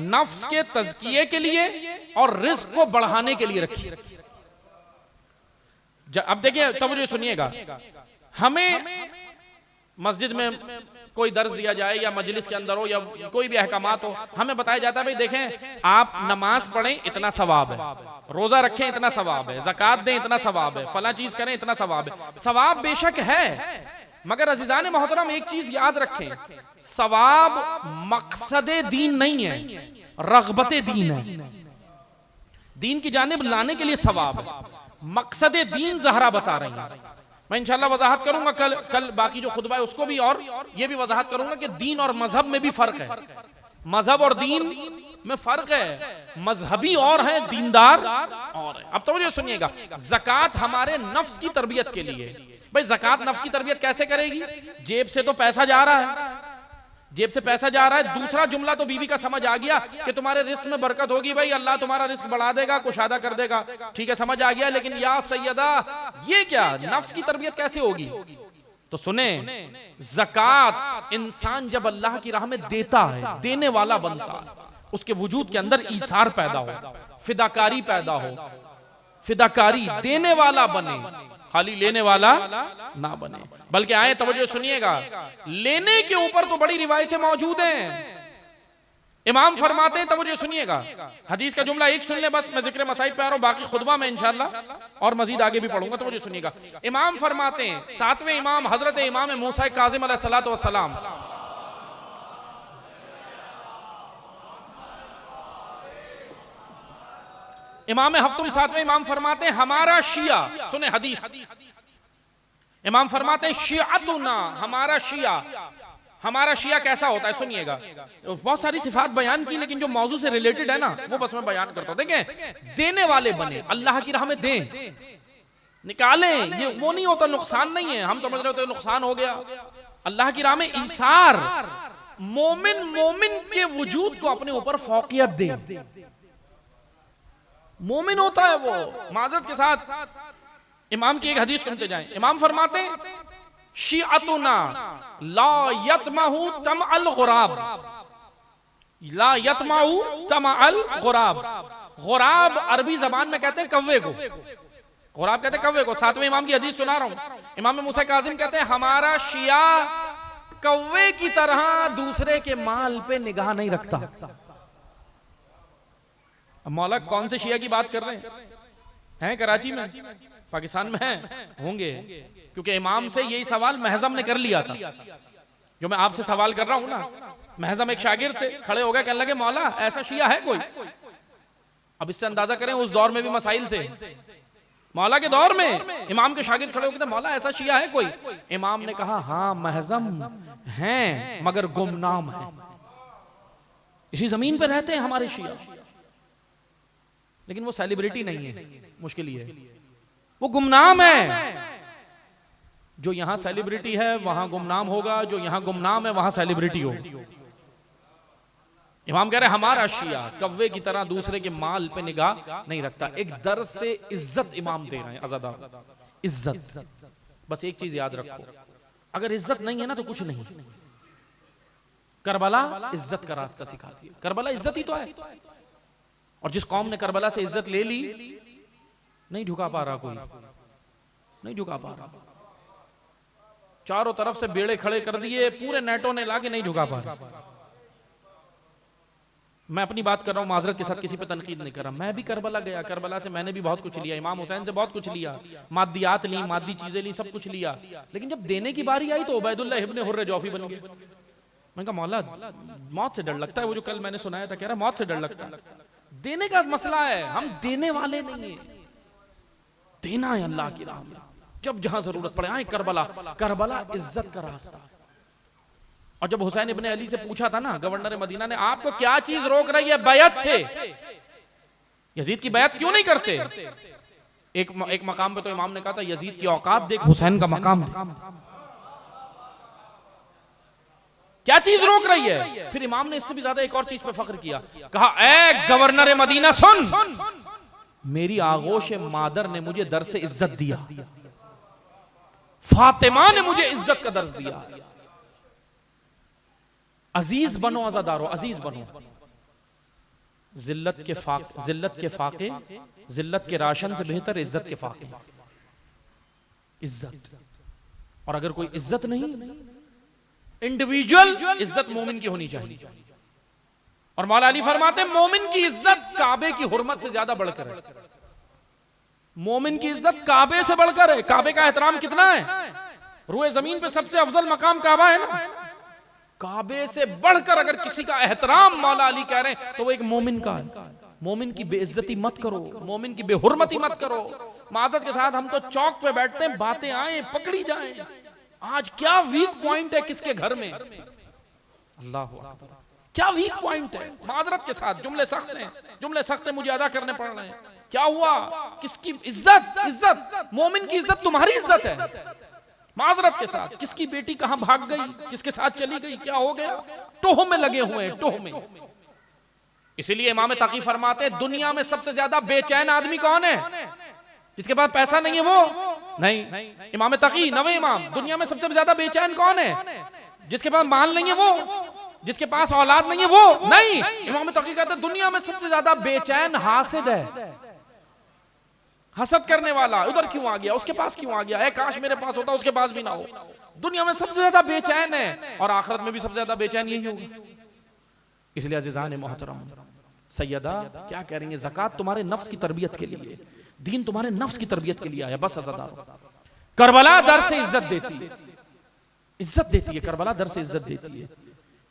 नफ्स के तज़किये के लिए और रिज़्क़ को बढ़ाने के लिए रखी। अब देखिए, तवज्जो सुनिएगा, हमें मस्जिद में कोई दर्ज दिया जाए या मजलिस के अंदर हो या कोई भी अहकामात हो, हमें बताया जाता है भाई देखें आप नमाज पढ़ें इतना सवाब है, रोजा रखें इतना सवाब है, ज़कात दें इतना सवाब है, फला चीज करें इतना सवाब है। सवाब बेशक है, मगर अज़ीज़ान मोहतरम एक चीज याद रखें, सवाब मकसदे दीन नहीं है, रग़बते दीन है। दीन की जानिब लाने के लिए सवाब है, मकसदे दीन ज़हरा बता रही है। मैं इंशाल्लाह वजाहत करूंगा कल बाकी जो खुतबा है उसको भी, और ये भी वजाहत करूंगा कि दीन और मजहब में भी फर्क है। मजहब और दीन में फर्क है, मजहबी और है, दीनदार और है। अब तो ये सुनिएगा, ज़कात हमारे नफ्स की तरबियत के लिए। भाई ज़कात नफ्स की तरबियत कैसे करेगी? जेब से तो पैसा जा रहा है, जेब से पैसा जा रहा है। दूसरा जुमला तो बीवी का समझ आ गया कि तुम्हारे रिस्क में बरकत होगी, भाई अल्लाह तुम्हारा रिस्क बढ़ा देगा, कुशादा कर देगा, ठीक है समझ आ गया। लेकिन या सैयदा, ये क्या नफ्स की तरबियत कैसे होगी? तो सुने, ज़कात इंसान जब अल्लाह की राह में देता है, देने वाला बनता है, उसके वजूद के अंदर ईसार पैदा हो, फिदाकारी पैदा हो, फिदाकारी देने वाला बने, खाली लेने वाला ना बने। बल्कि आए तवज्जो सुनिएगा, लेने के ऊपर तो बड़ी रिवायतें मौजूद हैं। इमाम फरमाते हैं, तो मुझे सुनिएगा, हदीस का जुमला एक सुन ले बस, मैं जिक्र मसाइब पे आ रहा हूं, बाकी खुतबा में इंशाअल्लाह और मजीद आगे भी पढ़ूंगा, तो मुझे सुनिएगा। इमाम फरमाते हैं, सातवें इमाम हजरत इमाम मूसा काजिम अलैहिस्सलातु वस्सलाम, इमाम हफ्तुम सातवें इमाम फरमाते हैं, हमारा शिया, सुने हदीस, इमाम फरमाते हैं शियातुना, हमारा शिया, हमारा शिया कैसा होता है सुनिएगा। बहुत सारी सिफात बयान की, लेकिन जो मौजू से रिलेटेड है ना वो बस मैं बयान करता हूं। देखें, देने वाले बने, अल्लाह की राह में दें, निकालें, ये वो नहीं होता, नुकसान नहीं है। हम समझ रहे होते नुकसान हो गया। अल्लाह की राह में ईसार, मोमिन मोमिन के वजूद को अपने ऊपर फौकियत दे, मोमिन होता है वो। माजरत के साथ इमाम की एक हदीस सुनते जाएं। इमाम फरमाते हैं शिअतुना ला यतमहु तमअल गुराब, ला यतमहु तमअल गुराब। गुराब अरबी जबान में कहते हैं कव्वे को, गुराब कहते हैं कव्वे को। सातवें इमाम की हदीस सुना रहा हूं। इमाम मूसा काजिम कहते हैं, हमारा शिया कव्वे की तरह दूसरे के माल पे निगाह नहीं रखता। अब मौला कौन से शिया की बात कर रहे हैं कराची में, पाकिस्तान में होंगे, क्योंकि इमाम से यही सवाल महजम ने कर लिया था, जो मैं आपसे सवाल कर रहा हूं ना। महजम एक शागिर्द थे, खड़े हो गए, कहने लगे मौला ऐसा शिया है कोई? अब इससे अंदाजा करें उस दौर में भी मसाइल थे। मौला के दौर में इमाम के शागिर्द खड़े हो गए थे, मौला ऐसा शिया है कोई? इमाम ने कहा हाँ महजम हैं, मगर गुमनाम है, इसी जमीन पे रहते हैं हमारे शिया, लेकिन वो सेलिब्रिटी नहीं है। मुश्किल ये है, वो गुमनाम है। जो यहां सेलिब्रिटी है वहां गुमनाम होगा, जो यहां गुमनाम है वहां सेलिब्रिटी हो। इमाम कह रहे हमारा शिया कव्वे की तरह दूसरे के माल पे निगाह नहीं रखता। एक दर्द से इज्जत इमाम दे रहे हैं, अज़ादार इज्जत। बस एक चीज याद रखो, अगर इज्जत नहीं है ना तो कुछ नहीं। करबला इज्जत का रास्ता सिखाती है, करबला इज्जत ही तो है। और जिस कौम ने करबला से इज्जत ले ली, नहीं झुका पा रहा कोई, नहीं झुका पा रहा। चारों तरफ से बेड़े खड़े कर दिए, पूरे नेटों ने लाके नहीं झुका पा रहा। मैं अपनी बात कर रहा हूं, माजरत के साथ किसी पे तनकीद नहीं कर रहा। मैं भी करबला गया, करबला से मैंने भी बहुत कुछ लिया, इमाम हुसैन से बहुत कुछ लिया, मादियात ली, मादी चीजें ली, सब कुछ लिया। लेकिन जब देने की बारी आई तो उबैदुल्लाह इब्ने हुर्र जौफी बन गए। मैंने कहा मौला मौत से डर लगता है, वो जो कल मैंने सुनाया था, कह रहा मौत से डर लगता है। देने का मसला है, हम देने वाले नहीं है। देना है अल्लाह की राह में, जब जहां जरूरत पड़े। आए करबला, करबला इज्जत का रास्ता। और जब हुसैन इब्ने अली से पूछा था ना गवर्नर मदीना ने, आपको क्या चीज रोक रही है बैत से, यजीद की बैत क्यों नहीं करते? एक मकाम पे तो इमाम ने कहा था यजीद की औकात देख, हुसैन का मकाम देख, क्या चीज रोक रही है? फिर इमाम ने इससे भी ज्यादा एक और चीज पे फख्र किया, कहा ए गवर्नर मदीना सुन, मेरी आगोश मादर ने मुझे दर्स इज्जत दिया, फातिमा ने मुझे इज्जत का दर्स दिया। अजीज बनो, अज़ादारो अजीज बनो। जिल्लत के फाके, जिल्लत के राशन से बेहतर इज्जत के फाके। इज्जत, और अगर कोई इज्जत नहीं, इंडिविजुअल इज्जत मोमिन की होनी चाहिए। और मौला अली फरमाते हैं मोमिन की इज्जत काबे की हुर्मत से ज्यादा बढ़कर है। मोमिन की इज्जत काबे से बढ़कर है। काबे का एहतराम कितना है? रूए जमीन पे सबसे अफजल मकाम काबा है ना। काबे से बढ़कर अगर किसी का एहतराम मौला अली कह रहे हैं तो वो एक मोमिन का है। मोमिन की बेइज्जती मत करो, मोमिन की बेहुरमती मत करो। मादत के साथ हम तो चौक पे बैठते हैं, बातें आए पकड़ी जाए। आज क्या वीक पॉइंट है किसके घर में? अल्लाह अकबर, क्या वीक पॉइंट है? माजरत के साथ जुमले सख्त हैं, जुमले सख्त मुझे अदा करने पड़ रहे हैं। क्या हुआ? किसकी इज्जत? इज्जत मोमिन की इज्जत तुम्हारी इज्जत है। माजरत के साथ किसकी बेटी कहां भाग गई, किसके साथ चली गई, क्या हो गया? टोह में लगे हुए हैं, टोह में। इसीलिए इमाम तकी फरमाते हैं दुनिया में सबसे ज्यादा बेचैन आदमी कौन है? जिसके पास पैसा नहीं है वो नहीं। इमाम तकी नवे इमाम, दुनिया में सबसे ज्यादा बेचैन कौन है? जिसके पास माल नहीं है वो, जिसके पास औलाद नहीं है वो नहीं। इमाम तकी कहते हैं दुनिया में सबसे ज्यादा बेचैन हासिद है, हसद करने वाला। उधर क्यों आ गया, उसके पास क्यों आ गया, काश मेरे पास होता, उसके पास भी ना हो। दुनिया में सबसे ज्यादा बेचैन है, और आखिरत में भी सबसे ज्यादा बेचैन यही होगा। इसलिए अज़ीज़ान मोहतरम, सैयदा क्या कह रही है, ज़कात तुम्हारे नफ्स की तरबियत के लिए, दीन तुम्हारे नफ्स की तरबियत के लिए आया। बस अज़ादारो, करबला दर से इज्जत देती है, इज्जत देती है, करबला दर से इज्जत देती है।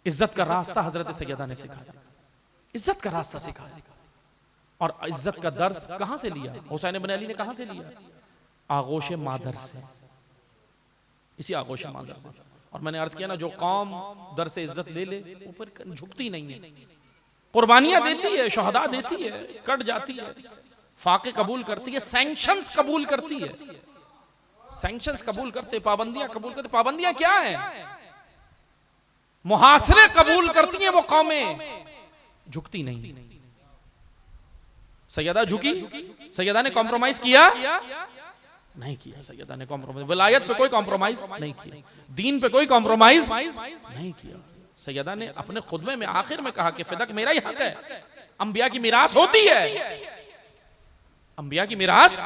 इज्जत का रास्ता हजरत सैयदा ने सिखाया, इज्जत का रास्ता सिखाया। और इज्जत का दर्स कहां से लिया? हुसैन इब्न अली ने कहां से लिया? आगोश मादर से, इसी आगोश मादर से। और मैंने अर्ज किया ना, जो कौम दर से इज्जत ले ले ऊपर झुकती नहीं है, कुर्बानियां देती है, शहदा देती है, कट जाती है, फाके कबूल करती है, सैंक्शंस कबूल करती है, सैंक्शंस कबूल करते, पाबंदियां कबूल करते। पाबंदियां क्या है? मुहासरे कबूल करती हैं वो कौमें, झुकती नहीं। सैयदा झुकी? सैयदा ने कॉम्प्रोमाइज किया? नहीं किया। सैयदा ने कॉम्प्रोमाइज, विलायत पे कोई कॉम्प्रोमाइज नहीं किया, दीन पे कोई कॉम्प्रोमाइज नहीं किया। सैयदा ने अपने खुतबे में आखिर में कहा कि फिदक मेरा ही हक है, अंबिया की मिरास होती है, अंबिया की मिरास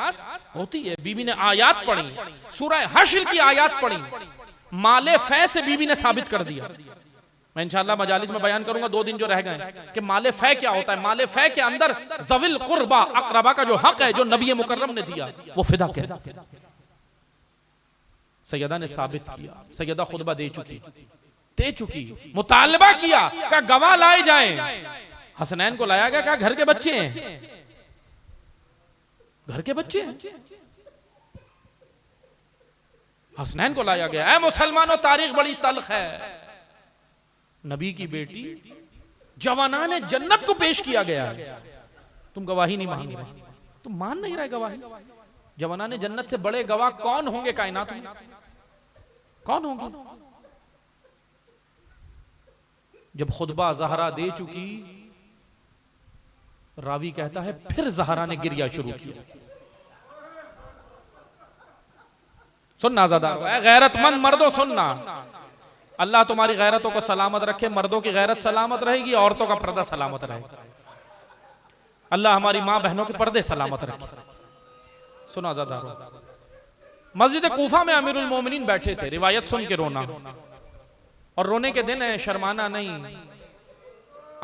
होती है। बीबी ने आयात पढ़ी, सूरह हश्र की आयात पढ़ी, माले फै से बीबी ने साबित कर दिया। मैं इंशाअल्लाह मजालिस में बयान करूंगा 2 दिन जो रह गए कि माले फै क्या होता है। माले फै के अंदर ज़विल कुर्बा, अक़रबा का जो हक है, जो नबी मुकर्रम ने दिया, वो फिदा है। सैयदा ने साबित किया, सैयदा खुतबा दे चुकी, मुतालबा किया का गवाह लाए जाएं। हसनैन को लाया गया, कहा घर के बच्चे हैं, घर के बच्चे हैं। हसनैन को लाया गया, ऐ मुसलमानों तारीख बड़ी तल्ख है, नबी की बेटी जवानाने जन्नत को पेश किया गया है, तुम गवाही नहीं मान रहे, तुम मान नहीं रहे गवाही। जवानाने जन्नत से बड़े गवाह कौन होंगे कायनात में? कौन होंगे? जब खुतबा ज़हरा दे चुकी, रावी कहता है फिर ज़हरा ने गिरिया शुरू किया। सुनना ज़दा, गैरतमंद मर्दों सुनना, अल्लाह तुम्हारी गैरतों को सलामत रखे, मर्दों की गैरत सलामत रहेगी, औरतों का पर्दा सलामत रहेगा। अल्लाह हमारी माँ बहनों के पर्दे सलामत रखे। सुनो ज़दा, मस्जिद कूफा में अमीरुल मोमिनीन बैठे थे, रिवायत सुन के रोना, और रोने के दिन है, शर्माना नहीं,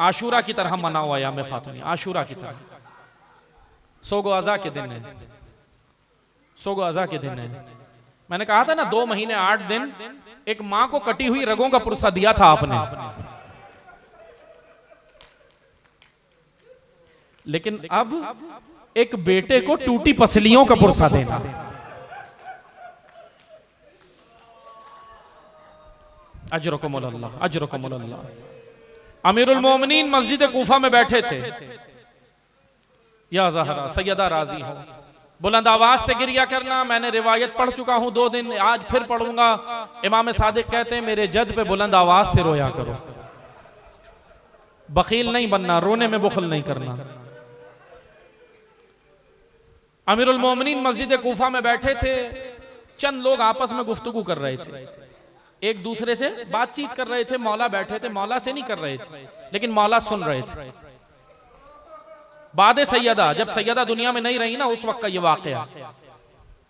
आशूरा की तरह मना हुआ याम फातिमी, आशूरा की तरह, सोगो अज़ा के दिन है, सोगो अज़ा के दिन है। मैंने कहा था ना 2 महीने 8 दिन एक मां को कटी हुई रगों का पुरसा दिया था आपने, लेकिन अब एक बेटे को टूटी पसलियों का पुरसा देना। अजरकुमुल्लाह, अजरकुमुल्लाह। अमीरुल मोमिनीन मस्जिद कूफा में बैठे थे, या ज़हरा सैयदा राजी हो, बुलंद आवाज से गिरिया करना। मैंने रिवायत पढ़ चुका हूं 2 दिन, आज फिर पढ़ूंगा। इमाम सादिक कहते हैं मेरे जद पे बुलंद आवाज से रोया करो, बखील नहीं बनना, रोने में बुखल नहीं करना। अमीरुल मोमिनीन मस्जिद कूफा में बैठे थे, चंद लोग आपस में गुफ्तगू कर रहे थे, एक दूसरे से बातचीत कर रहे थे। मौला बैठे थे, मौला से नहीं कर रहे थे, लेकिन मौला सुन रहे थे। बाद सैयदा, जब सैयदा दुनिया में नहीं रही ना, उस वक्त का ये वाकया,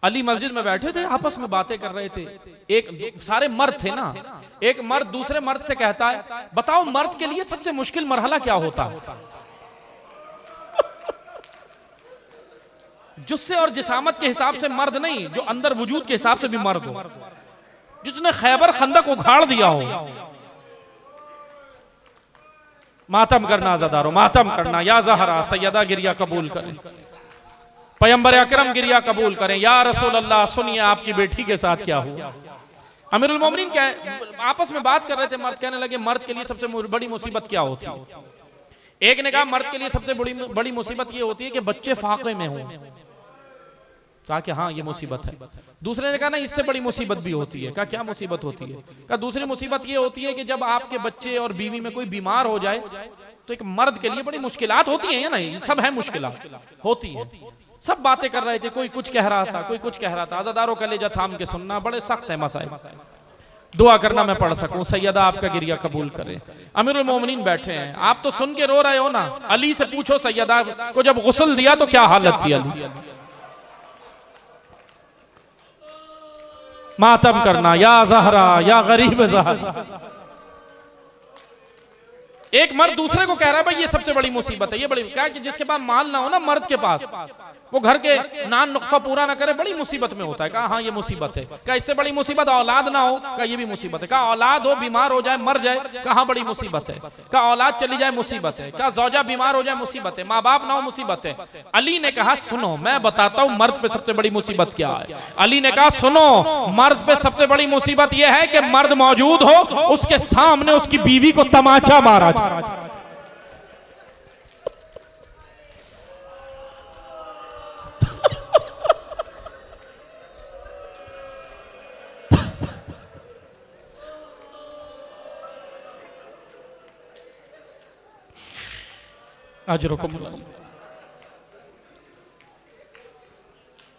अली मस्जिद में बैठे थे, आपस में बातें कर रहे थे। एक सारे मर्द थे ना, एक मर्द दूसरे मर्द से कहता है बताओ मर्द के लिए सबसे मुश्किल मरहला क्या होता है? जुस्से और जिसामत के हिसाब से मर्द नहीं, जो अंदर वजूद के हिसाब से भी मर्द हो, जिसने खैबर खंदक उखाड़ दिया हो। मातम करना ज़दारो, मातम करना। या ज़हरा सैयदा गिरिया कबूल करें, पैगंबर अकरम गिरिया कबूल करें। या रसूल अल्लाह सुनिए आपकी बेटी के साथ क्या हुआ। अमीरुल मोमिनीन क्या आपस में बात कर रहे थे, मर्द कहने लगे मर्द के लिए सबसे बड़ी मुसीबत क्या होती है? एक ने कहा मर्द के लिए सबसे बड़ी मुसीबत ये होती है कि बच्चे फाके में हों। कहा कि हाँ ये मुसीबत है। दूसरे ने कहा ना इससे बड़ी मुसीबत भी होती है। कहा क्या मुसीबत होती है? कहा दूसरी मुसीबत ये होती है कि जब आपके बच्चे और बीवी में कोई बीमार हो जाए तो एक मर्द के लिए बड़ी मुश्किलात होती है ना, ये सब है मुश्किलात होती है। सब बातें कर रहे थे, कोई कुछ कह रहा था, कोई कुछ कह रहा था। आज़ादारों कलेजा थाम के सुनना, बड़े सख्त है मसाइल। दुआ करना मैं पढ़ सकूं, सैयदा आपका गिरिया कबूल करे। अमीरुल मोमिनीन बैठे हैं, आप तो सुन के रो रहे हो ना। अली से पूछो सैयदा को जब गुस्ल दिया तो क्या हालत थी अली। मातम करना। या ज़हरा या गरीब ज़हरा। एक मर्द दूसरे को कह रहा है भाई ये सबसे बड़ी मुसीबत है, ये बड़ी क्या कि जिसके पास माल ना हो ना मर्द के पास, वो घर के नान नुक्फा पूरा ना करे, बड़ी मुसीबत में होता है। कहा हाँ ये मुसीबत है। कहा इससे बड़ी मुसीबत औलाद ना हो, कहा ये भी मुसीबत है। कहा औलाद हो बीमार हो जाए मर जाए, कहा बड़ी मुसीबत है। कहा औलाद चली जाए मुसीबत है। कहा जौजा बीमार हो जाए मुसीबत है, माँ बाप ना हो मुसीबत है। अली ने कहा सुनो मैं बताता हूँ मर्द पे सबसे बड़ी मुसीबत क्या है। अली ने कहा सुनो मर्द पे सबसे बड़ी मुसीबत यह है कि मर्द मौजूद हो, उसके सामने उसकी बीवी को तमाचा मारा जाए।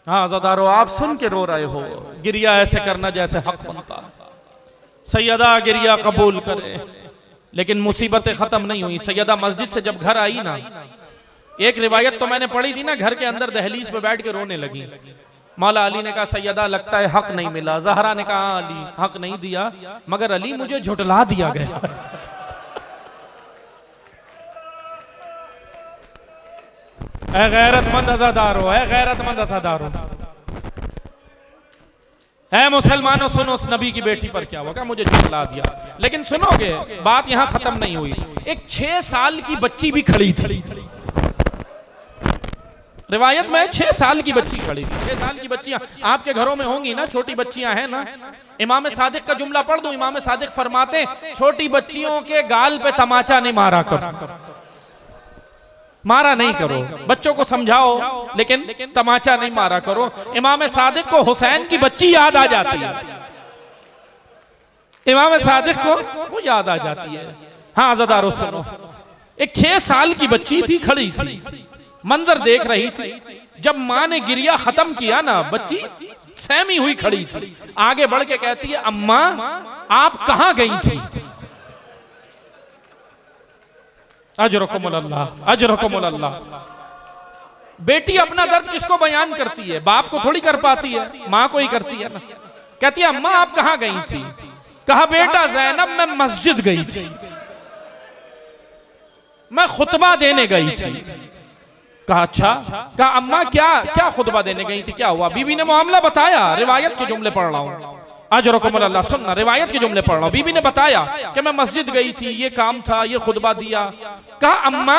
हाँ ज़दारो आप सुन के रो रहे हो, गिरिया ऐसे करना जैसे हक बनता। सैयदा गिरिया कबूल करे, लेकिन मुसीबतें खत्म नहीं हुई। सैयदा मस्जिद से जब घर आई ना, एक रिवायत तो मैंने पढ़ी थी ना, घर के अंदर दहलीज पे बैठ के रोने लगी। मौला अली ने कहा सैयदा लगता है हक नहीं मिला। ज़हरा ने कहा अली हक नहीं दिया, मगर अली मुझे झुटला दिया गया। ऐ गैरतमंद अज़ादारो, ऐ गैरतमंद अज़ादारो, ऐ मुसलमानों सुनो उस नबी की बेटी पर क्या हुआ। क्या मुझे झुटला दिया। लेकिन सुनोगे बात यहां खत्म नहीं हुई। एक 6 साल की बच्ची भी खड़ी थी रिवायत में। 6 साल की बच्ची खड़ी थी। 6 साल की बच्चियां आपके घरों में होंगी ना, छोटी बच्चियां हैं ना। इमाम सादिक का जुमला पढ़ दूं। इमाम सादिक फरमाते छोटी बच्चियों के गाल पे तमाचा नहीं मारा करो, मारा नहीं करो, बच्चों को समझाओ लेकिन तमाचा नहीं मारा करो। इमाम सादिक को हुसैन की बच्ची याद आ जाती है। इमाम सादिक को वो याद आ जाती है। हाँ ज़दारो सुनो, एक 6 साल की बच्ची थी, खड़ी थी, मंजर देख रही थी। जब माँ ने गिरिया खत्म किया ना, बच्ची सहमी हुई खड़ी थी। आगे बढ़ के कहती है अम्मा आप कहां गई थी। अजरकुमुल्लाह, अजरकुमुल्लाह। बेटी अपना दर्द किसको बयान करती है, बाप को थोड़ी कर पाती है, माँ को ही करती है ना। कहती है अम्मा आप कहां गई थी। कहा बेटा ज़ैनब मैं मस्जिद गई थी, मैं खुतबा देने गई थी। कहा अच्छा। कहा अम्मा क्या क्या खुतबा देने गई थी, क्या हुआ। बीबी ने मामला बताया। रिवायत के जुमले पढ़ रहा हूं, अजरकुमुल्लाह सुनना, रिवायत के जुमले पढ़ रहा हूं। बीबी ने बताया कि मैं मस्जिद गई थी, ये काम था, ये खुतबा दिया। कहा अम्मा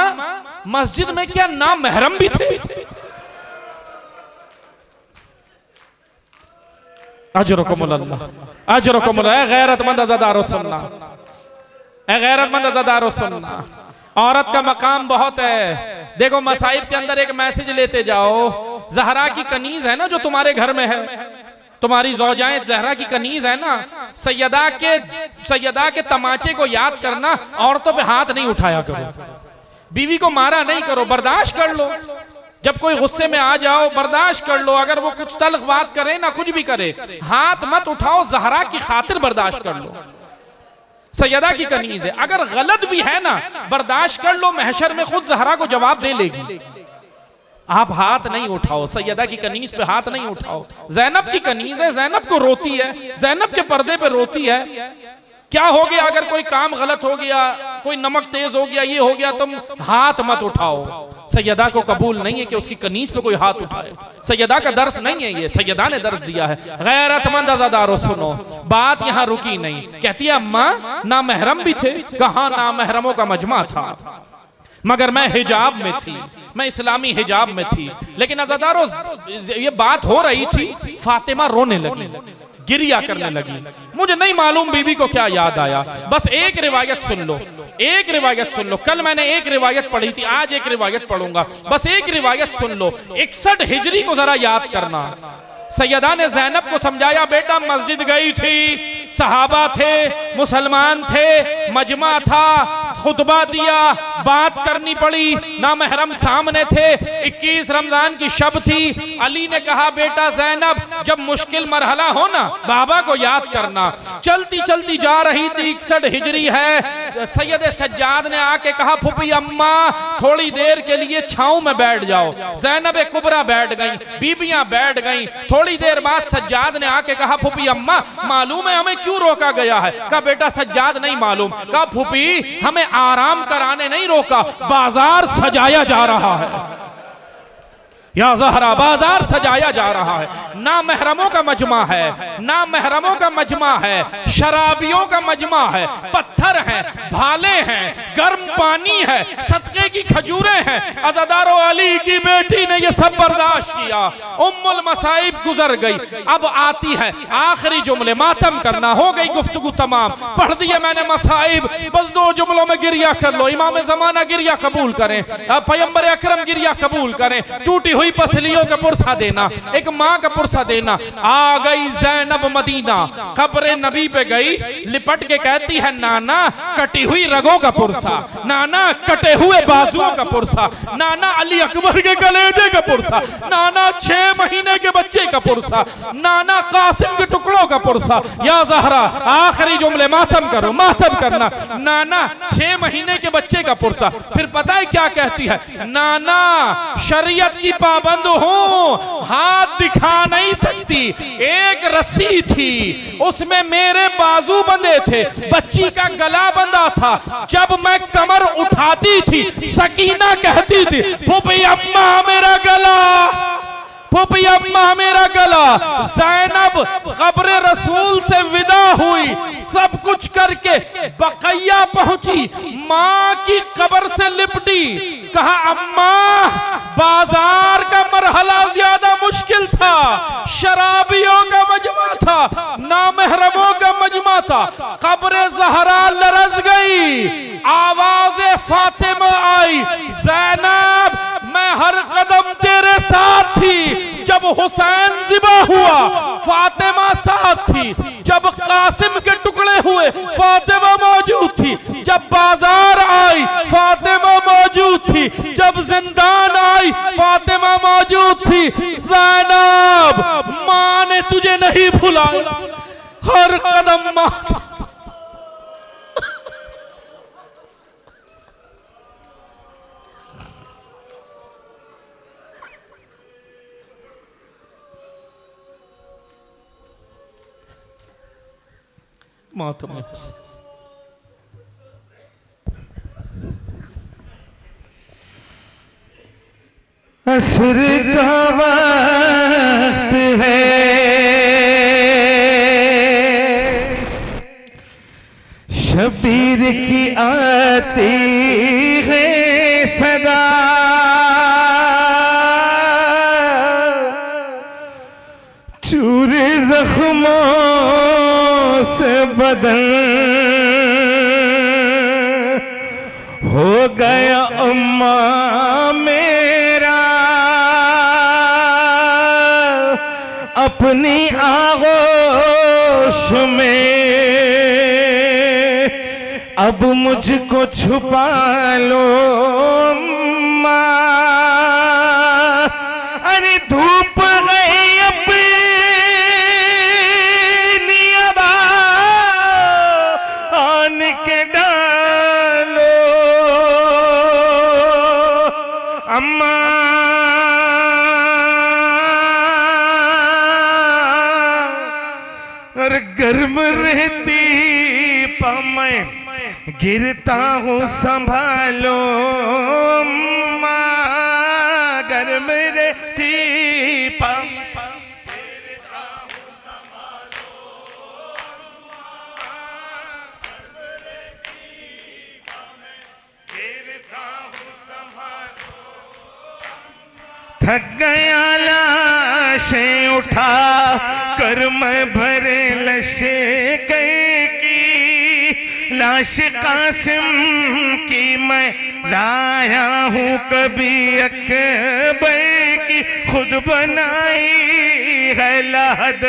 मस्जिद में क्या नामहरम भी थे। अजरकुमुल्लाह, अजरकुमुल्लाह। गैरतमंद अज़ादारो सुनना, गैरतमंद अज़ादारो सुनना। औरत का मकाम बहुत है। देखो मसाइब के अंदर एक मैसेज लेते जाओ। ज़हरा की कनीज है ना जो तुम्हारे घर में है, तुम्हारी ज़ौजाएं ज़हरा की कनीज है ना, सैयदा के तमाचे को याद करना। औरतों पे हाथ नहीं उठाया करो, बीवी को मारा नहीं करो, बर्दाश्त कर लो। जब कोई गुस्से में आ जाओ बर्दाश्त कर लो। अगर वो कुछ तल्ख बात करे ना, कुछ भी करे, हाथ मत उठाओ, ज़हरा की खातिर बर्दाश्त कर लो। सैयदा की कनीज है, अगर गलत भी है ना बर्दाश्त कर लो, महशर में खुद ज़हरा को जवाब दे लेगी। आप हाथ नहीं उठाओ, सैयदा की कनीज पे हाथ नहीं उठाओ। ज़ैनब की कनीज है, ज़ैनब को रोती है, ज़ैनब के पर्दे पे रोती है। क्या हो गया अगर कोई काम गलत हो गया, कोई नमक तेज हो गया, ये हो गया, तुम हाथ मत उठाओ। सैयदा को कबूल नहीं है कि उसकी कनीज पे कोई हाथ उठाए। सैयदा का दर्स नहीं है ये, सैयदा ने दर्स दिया है। गैरतमंद अज़ादारो सुनो, बात यहाँ रुकी नहीं। कहती है अम्मा नामहरम भी थे। कहाँ नामहरमों का मजमा था, मगर मैं हिजाब में थी, मैं इस्लामी हिजाब में थी। लेकिन अज़ादारो ये बात हो रही थी, फातिमा रोने लगी, गिरिया करने लगी। मुझे नहीं मालूम बीबी को क्या याद आया। बस एक रिवायत सुन लो, एक रिवायत सुन लो। कल मैंने एक रिवायत पढ़ी थी, आज एक रिवायत पढ़ूंगा। बस एक रिवायत सुन लो। 61 हिजरी को जरा याद करना। सैयदा ने ज़ैनब को समझाया बेटा मस्जिद गई थी, सहाबा थे, मुसलमान थे, मजमा था, खुतबा दिया, बात करनी पड़ी, ना महरम सामने थे। 21 रमजान की शब थी। अली ने कहा बेटा ज़ैनब, जब मुश्किल मरहला हो ना बाबा को याद करना। चलती चलती जा रही थी, 61 हिजरी है। सैयद सज्जाद ने आके कहा फूफी अम्मा थोड़ी देर के लिए छांव में बैठ जाओ। ज़ैनब कुबरा बैठ गई, बीबियां बैठ गई। थोड़ी देर बाद सज्जाद ने आके कहा फूफी अम्मा मालूम है हमें क्यों रोका गया है? कहा बेटा सज्जाद नहीं मालूम। कहा फूफी हमें आराम कराने नहीं रोका, बाजार सजाया जा रहा है। या ज़हरा बाजार सजाया जा रहा है। ना महरमों का मजमा है, ना महरमों का मजमा है, शराबियों का मजमा है। पत्थर हैं, भाले हैं, गर्म पानी है, सदके की खजूरें हैं। अज़ादारो अली की बेटी ने ये सब बर्दाश्त किया। उम्मुल मसाइब गुजर गई। अब आती है आखिरी जुमले, मातम करना। हो गई गुफ्तगू तमाम, पढ़ दिए मैंने मसाइब, बस 2 जुमलों में गिरिया कर लो। इमाम ज़माना गिरिया कबूल करें, पैगंबर अकरम गिरिया कबूल करें। टूटी हुई पसलियों का पुरसा देना, एक माँ का पुरसा देना। आ गई ज़ैनब मदीना, कब्र नबी पे गई, लिपट के कहती है नाना कटी हुई रगों का पुरसा, नाना कटे हुए बाजुओं का पुरसा, नाना अली अकबर के कलेजे का पुरसा, नाना 6 महीने के बच्चे का पुरसा, नाना कासिम के टुकड़ों का पुरसा। या ज़हरा आखिरी जुमले, मातम करो, मातम करना। नाना 6 महीने के बच्चे का पुरसा। फिर पता है क्या कहती है? नाना शरीयत की पाबंद हूं, हाथ दिखा नहीं सकती। एक रस्सी थी, उसमें मेरे बाजू बंधे थे, बच्ची का गला बंधा था। जब मैं कमर उठाती थी सकीना कहती थी फूफी अम्मा मेरा गला, फूफी अम्मा मेरा गला। ज़ैनब कब्र रसूल से विदा हुई, सब कुछ करके बकैया पहुंची, माँ की कब्र से लिपटी। कहा अम्मा बाजार का मरहला ज्यादा मुश्किल था, शराबियों का मजमा था, नामहरमों का मजमा था। कब्र ज़हरा लरज़ गई, आवाज़े फातिमा आई, ज़ैनब मैं हर कदम तेरे साथ थी। जब हुसैन ज़िबा हुआ फातिमा साथ थी, जब कासिम के टुकड़े हुए फातिमा मौजूद थी, जब बाजार आई फातिमा मौजूद थी, जब जिंदान आई फातिमा मौजूद थी। ज़ैनब माँ ने तुझे नहीं भुलाया, हर कदम माँ। मातम असर का वक्त है, शबीर की आती है सदा, चूरे जख्मों से बदन हो गया अम्मा मेरा, अपनी आगोश में अब मुझको छुपा लो अम्मा। अरे धूप गई अपनी अब आन के डालो अम्मा। और गर्म रहती पामे गिरता हूँ संभालो अम्मा, गर्म रहती पामे थक गया लाशें उठा कर मैं भरे लशे गए की, लाश कासिम की मैं लाया हूँ कभी अकबर की, खुद बनाई है लाद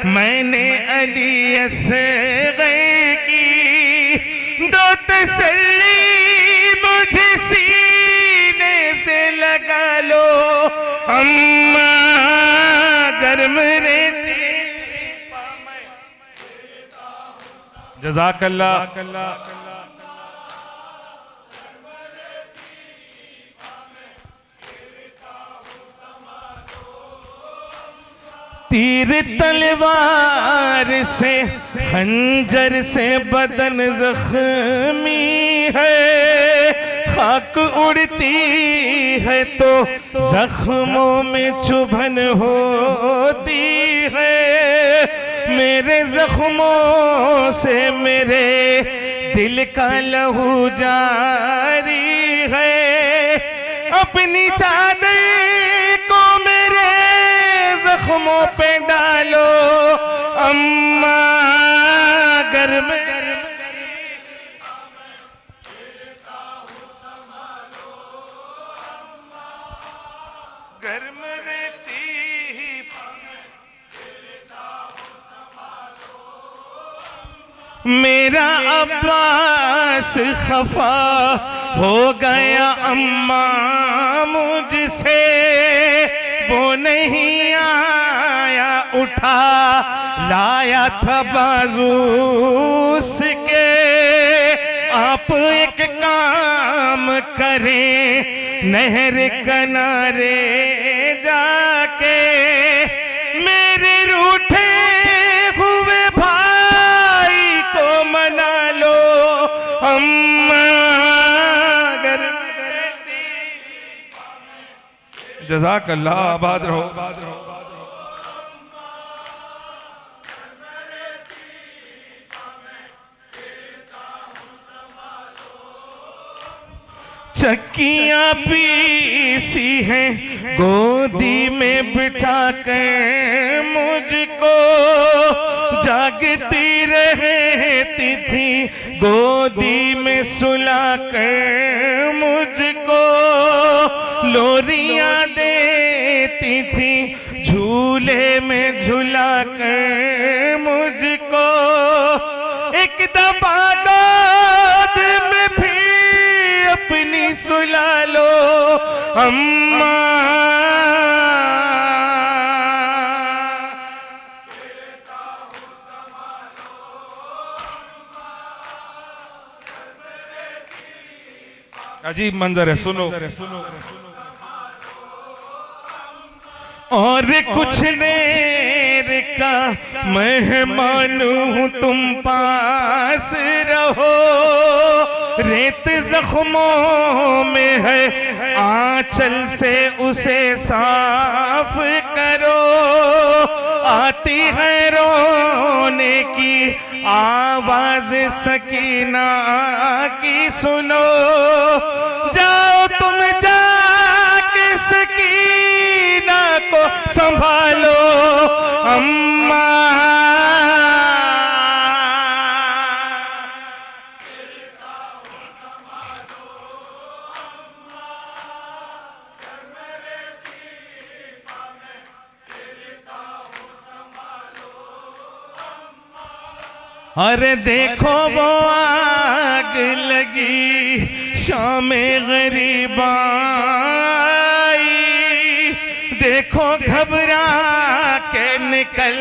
मैंने अली असग़र की। दो तसल्ली मुझे अम्मा गर्म रहती। जज़ाकल्लाह। तीर तलवार से खंजर से बदन जख्मी है, खाक उड़ती है तो जख्मों में चुभन होती है। मेरे जख्मों से मेरे दिल का लहू जारी है। अपनी चादर को मेरे जख्मों पे डालो अम्मा गर्म गर्म रहती। मेरा अब्बास खफा हो गया अम्मा मुझसे, वो नहीं आया उठा लाया था बाजू उसके। आप एक काम करें नहर किनारे जाके मेरे रूठे हुए भाई को मना लो अम्मा गर्म रहती। जज़ाकल्लाह। आबाद रहो। चक्कियाँ पीसी हैं गोदी में बिठा कर मुझको, जागती रहती थी गोदी में सुला कर मुझको। लोरियाँ देती थी झूले में झुला कर मुझको। एक दफा गोद में भी अपनी सुला लो अम्मा। अजीब मंजर है, सुनो। और कुछ देर का मेहमान हूँ तुम पास रहो। रेत जख्मों में है आंचल से उसे साफ करो। आती है रोने की आवाज सकीना की सुनो। जाओ तुम जाके सकीना को संभालो अम्मा। अरे देखो वो आग लगी शाम गरीबाई, देखो घबरा के निकल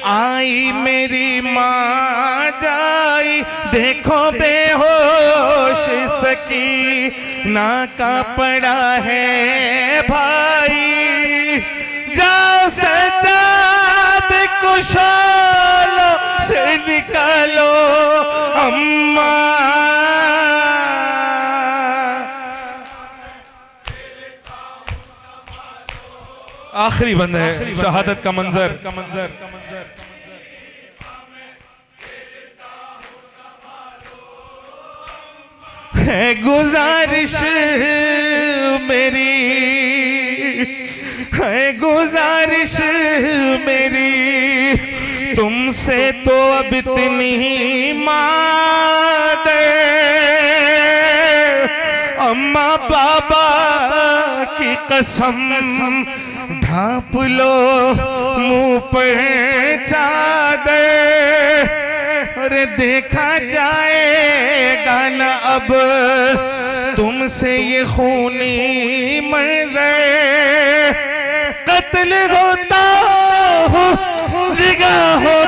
आई मेरी माँ जाई। देखो बेहोश सकी ना का पड़ा है भाई। जाओ सजाद कुशालो से निकालो अम्मा। आखिरी बंद है शहादत का मंजर। है गुजारिश मेरी, है गुजारिश मेरी तुमसे तो अब इतनी माद। अम्मा बाबा की कसम ढांप लो मुंह पर चादर। अरे देखा जाएगा न अब तुमसे ये खूनी मंजर। दिल होता हूँ निगाहों